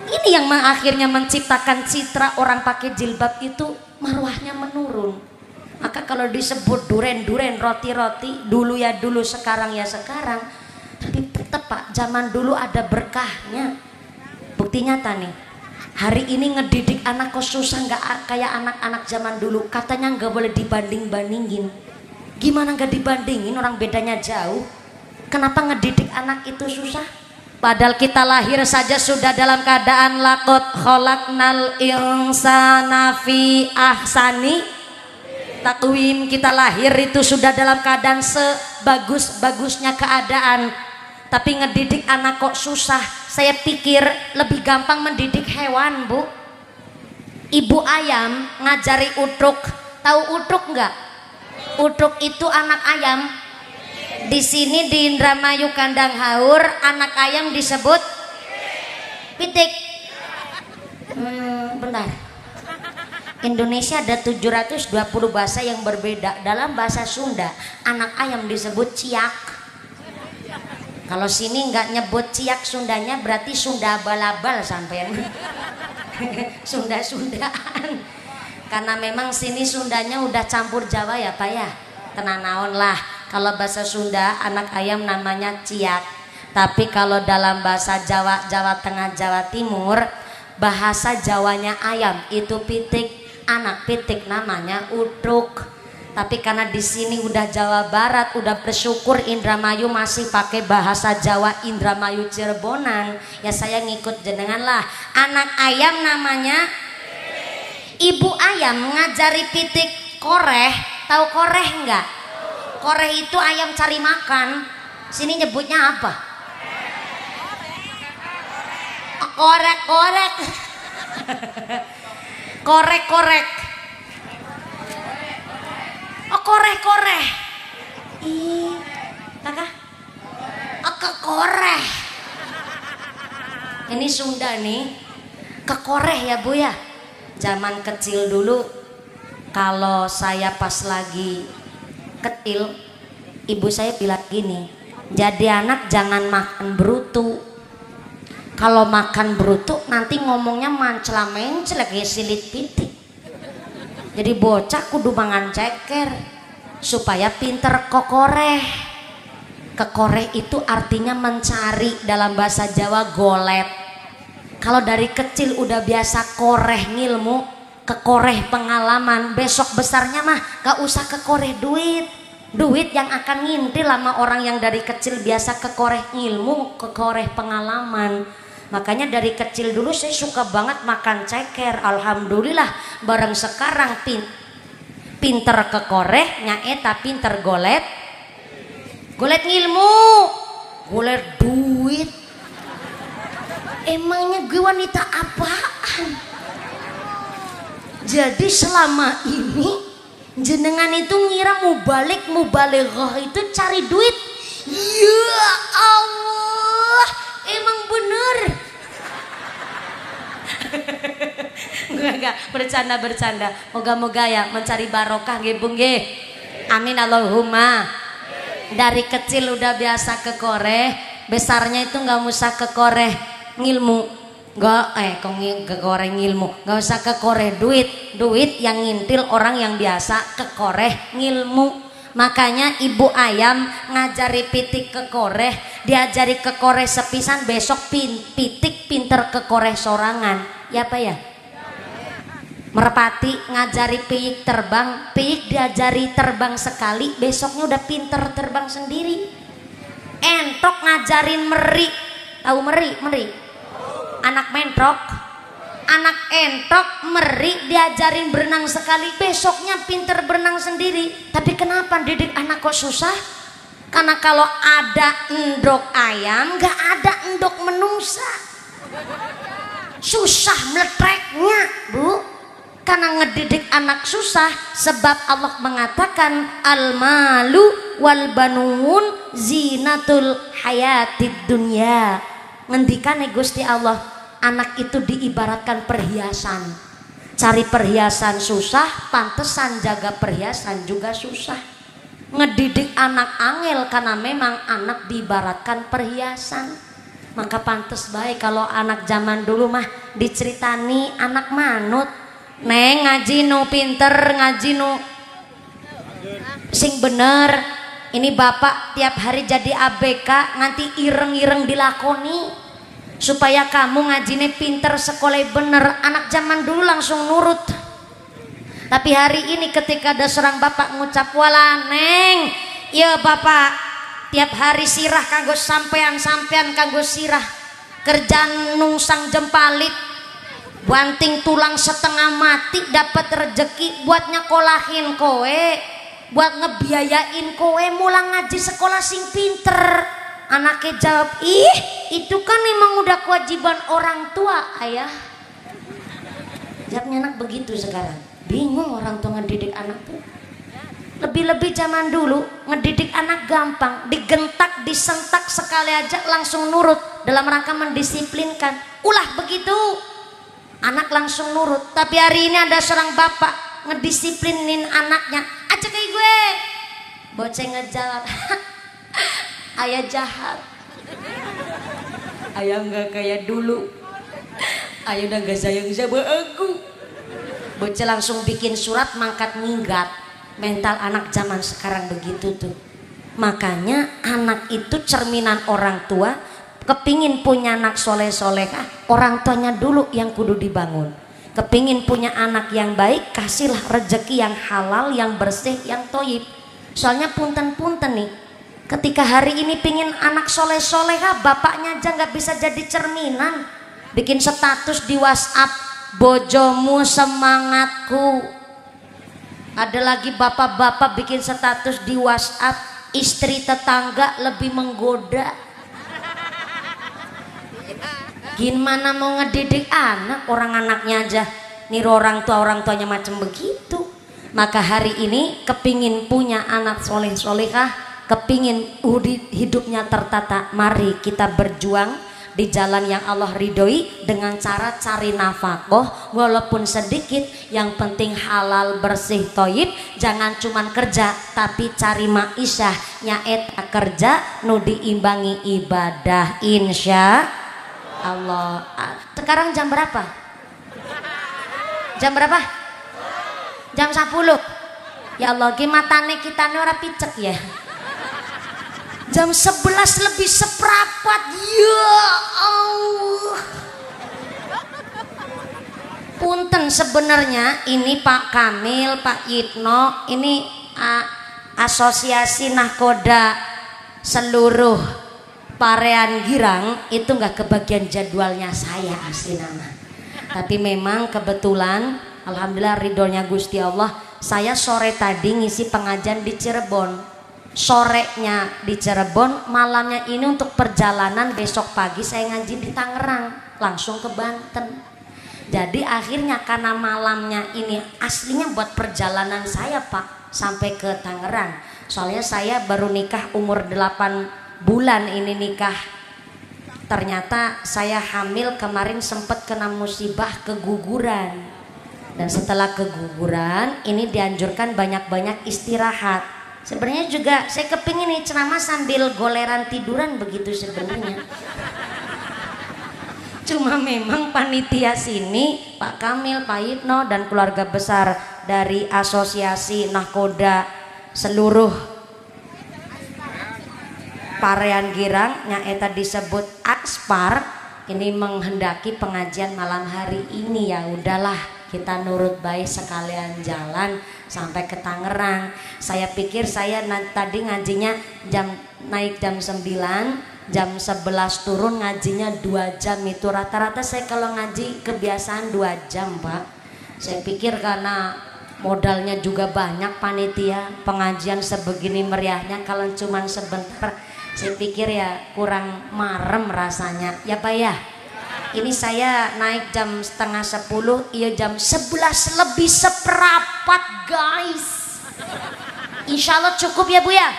Ini yang akhirnya menciptakan citra orang pakai jilbab itu marwahnya menurun. Maka kalau disebut duren-duren roti-roti, dulu ya dulu, sekarang ya sekarang, tapi tetap Pak, zaman dulu ada berkahnya. Bukti nyata nih, hari ini ngedidik anak kok susah, nggak kayak anak-anak zaman dulu. Katanya nggak boleh dibanding-bandingin. Gimana nggak dibandingin, orang bedanya jauh. Kenapa ngedidik anak itu susah? Padahal kita lahir saja sudah dalam keadaan laqad khalaqnal insana fi ahsani takwim. Kita lahir itu sudah dalam keadaan sebagus-bagusnya keadaan. Tapi ngedidik anak kok susah. Saya pikir lebih gampang mendidik hewan, Bu. Ibu ayam ngajari utruk. Tahu utruk enggak? Utruk itu anak ayam. Di sini di Indramayu kandang haur anak ayam disebut pitik. Bentar. Indonesia ada 720 bahasa yang berbeda. Dalam bahasa Sunda anak ayam disebut ciak. Kalau sini nggak nyebut ciak Sundanya berarti Sunda abal-abal sampean. Sunda-Sundaan. Karena memang sini Sundanya udah campur Jawa ya Pak ya. Tenang naon lah. Kalau bahasa Sunda anak ayam namanya ciak. Tapi kalau dalam bahasa Jawa, Jawa Tengah, Jawa Timur, bahasa Jawanya ayam itu pitik. Anak pitik namanya utruk. Tapi karena di sini udah Jawa Barat, udah bersyukur Indramayu masih pakai bahasa Jawa Indramayu Cirebonan, ya saya ngikut jenengan lah. Anak ayam namanya ibu ayam ngajari pitik koreh. Tahu koreh enggak? Koreh itu ayam cari makan. Sini nyebutnya apa? Korek-korek. Korek-korek. Oh, koreh-koreh. Ih, kakak. Oh, kekoreh. Ini Sunda nih. Kekoreh ya Bu ya. Zaman kecil dulu kalau saya pas lagi kecil, ibu saya bilang gini, jadi anak jangan makan brutu. Kalau makan brutu nanti ngomongnya mancela-mencel kayak silit pitik. Jadi bocah kudu mangan ceker supaya pinter kekoreh. Kekoreh itu artinya mencari, dalam bahasa Jawa golet. Kalau dari kecil udah biasa koreh ngilmu, kekoreh pengalaman, besok besarnya mah gak usah kekoreh duit. Duit yang akan ngintil sama orang yang dari kecil biasa kekoreh ilmu, kekoreh pengalaman. Makanya dari kecil dulu saya suka banget makan ceker. Alhamdulillah bareng sekarang pinter kekoreh nyaeta pinter golet. Golet ngilmu, golet duit. Emangnya gue wanita apaan? Jadi selama ini jenengan itu ngira mubalighah itu cari duit. Ya Allah, emang bener. Enggak, bercanda. Moga-moga ya mencari barokah nggih Bung nggih. Amin Allahumma. Dari kecil udah biasa kekoreh, besarnya itu nggak usah kekoreh ngilmu. Kekoreh ngilmu, nggak usah kekoreh duit yang ngintil orang yang biasa kekoreh ngilmu. Makanya ibu ayam ngajari pitik kekoreh, diajari kekoreh sepisan, besok pitik pinter kekoreh sorangan. Ya apa ya? Merpati ngajari piyik terbang, piyik diajari terbang sekali, besoknya udah pinter terbang sendiri. Entok ngajarin meri, tahu meri? Anak mentrok, anak entok meri diajarin berenang sekali, besoknya pinter berenang sendiri. Tapi kenapa didik anak kok susah? Karena kalau ada endok ayam, gak ada endok menungsa. Susah meletreknya Bu. Karena ngedidik anak susah, sebab Allah mengatakan al-malu wal banun zinatul hayatid dunya. Ngendikane Gusti Allah, anak itu diibaratkan perhiasan. Cari perhiasan susah, pantesan jaga perhiasan juga susah. Ngedidik anak angel karena memang anak diibaratkan perhiasan. Maka pantes baik kalau anak zaman dulu mah diceritani anak manut. Neng ngaji nu pinter, ngaji nu sing bener. Ini bapak tiap hari jadi ABK, nganti ireng-ireng dilakoni supaya kamu ngajine pinter, sekolah bener. Anak zaman dulu langsung nurut. Tapi hari ini ketika ada seorang bapak ngucap wala neng, ya bapak tiap hari sirah kanggo sampean kanggo sirah kerjaan nungsang jempalit banting tulang setengah mati dapat rezeki buat nyekolahin kowe, buat ngebiayain kowe mulang ngaji sekolah sing pinter. Anaknya jawab, ih itu kan emang udah kewajiban orang tua ayah. Jawabnya anak begitu sekarang, bingung orang tua ngedidik anak tuh. Lebih-lebih zaman dulu ngedidik anak gampang, digentak disentak sekali aja langsung nurut dalam rangka mendisiplinkan. Ulah begitu anak langsung nurut. Tapi hari ini ada seorang bapak ngedisiplinin anaknya, aja kayak gue. Bocah ngejawab, ayah jahat, ayah nggak kayak dulu, ayah udah gak sayang sama aku. Bocah langsung bikin surat mangkat minggat. Mental anak zaman sekarang begitu tuh. Makanya anak itu cerminan orang tua. Kepingin punya anak soleh-solehah, orang tuanya dulu yang kudu dibangun. Kepingin punya anak yang baik, kasihlah rezeki yang halal, yang bersih, yang toyib. Soalnya punten-punten nih, ketika hari ini pingin anak soleh-solehah, bapaknya aja nggak bisa jadi cerminan. Bikin status di WhatsApp, bojomu semangatku. Ada lagi bapak-bapak bikin status di WhatsApp, istri tetangga lebih menggoda. Gimana mau ngedidik anak, orang anaknya aja niru orang tuanya macam begitu. Maka hari ini kepingin punya anak soleh-solehah, kepingin hidupnya tertata, mari kita berjuang di jalan yang Allah ridhoi dengan cara cari nafkah walaupun sedikit, yang penting halal bersih toyib. Jangan cuman kerja tapi cari ma'isyah, nyaeta kerja nu diimbangi ibadah, insya Allah. Sekarang jam berapa? Jam berapa? Jam 10. Ya Allah, gimatane kita ini ora picek ya. Jam 11 lebih seperempat. Ya Allah. Punten sebenarnya ini Pak Kamil, Pak Yitno, ini asosiasi nahkoda seluruh Parean Girang itu nggak kebagian jadwalnya saya asli nama. Tapi memang kebetulan alhamdulillah ridhonya Gusti Allah, saya sore tadi ngisi pengajian di Cirebon. Sorenya di Cirebon, malamnya ini untuk perjalanan besok pagi saya ngaji di Tangerang, langsung ke Banten. Jadi akhirnya karena malamnya ini aslinya buat perjalanan saya Pak sampai ke Tangerang. Soalnya saya baru nikah umur 8 bulan ini nikah. Ternyata saya hamil kemarin sempat kena musibah keguguran. Dan setelah keguguran ini dianjurkan banyak-banyak istirahat. Sebenarnya juga saya kepingin nih ceramah sambil goleran tiduran begitu sebenarnya. Cuma memang panitia sini Pak Kamil, Pak Yitno dan keluarga besar dari asosiasi nahkoda seluruh Parean Girang nyaeta disebut Akspar ini menghendaki pengajian malam hari ini. Ya udahlah, kita nurut baik sekalian jalan sampai ke Tangerang. Saya pikir saya tadi ngajinya naik jam 9, jam 11 turun ngajinya 2 jam itu rata-rata saya kalau ngaji kebiasaan 2 jam Pak. Saya pikir karena modalnya juga banyak panitia pengajian sebegini meriahnya, kalau cuman sebentar saya pikir ya kurang marem rasanya ya Pak ya. Ini saya naik jam setengah 10, iya jam 11 lebih seperempat guys. Insya Allah cukup ya Bu ya?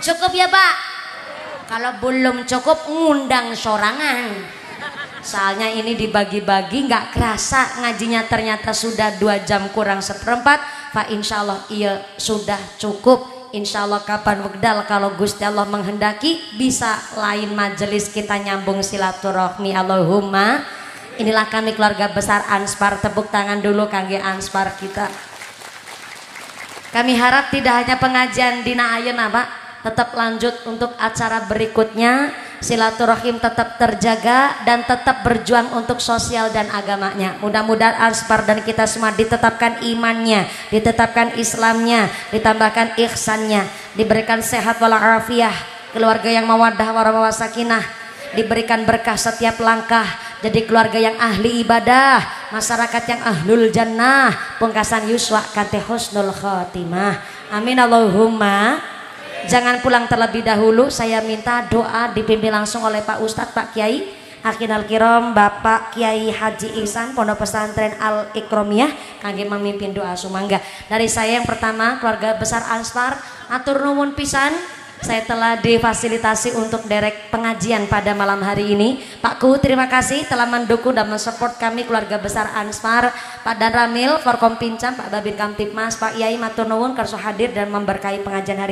Cukup ya Pak? Kalau belum cukup ngundang sorangan. Soalnya ini dibagi-bagi nggak kerasa ngajinya ternyata sudah 2 jam kurang seperempat. Pak insya Allah iya sudah cukup. Insya Allah kapan wekdal kalau Gusti Allah menghendaki bisa lain majelis kita nyambung silaturahmi. Allahumma. Inilah kami keluarga besar Anspar, tepuk tangan dulu kangge Anspar kita. Kami harap tidak hanya pengajian dina ayeuna Pak, tetap lanjut untuk acara berikutnya, silaturahim tetap terjaga dan tetap berjuang untuk sosial dan agamanya. Mudah-mudahan Anspar dan kita semua ditetapkan imannya, ditetapkan Islamnya, ditambahkan ihsannya, diberikan sehat walafiah, keluarga yang mawaddah warahmah sakinah, diberikan berkah setiap langkah, jadi keluarga yang ahli ibadah, masyarakat yang ahlul jannah, pungkasan yuswa kante husnul khotimah. Amin Allahumma. Jangan pulang terlebih dahulu, saya minta doa dipimpin langsung oleh Pak Ustadz, Pak Kiai Akinal Kiram, Bapak Kiai Haji Ihsan, Pondok Pesantren Al Ikromiyah, kangge memimpin doa sumangga. Dari saya yang pertama, keluarga besar Anspar, atur nuwun pisan. Saya telah difasilitasi untuk derek pengajian pada malam hari ini. Pak Ku, terima kasih telah mendukung dan mensupport kami keluarga besar Anspar. Pak Dan Ramil, Forkom Pincam, Pak Babin Kamtipmas, Pak Yai matur nuwun kerso hadir dan memberkahi pengajian hari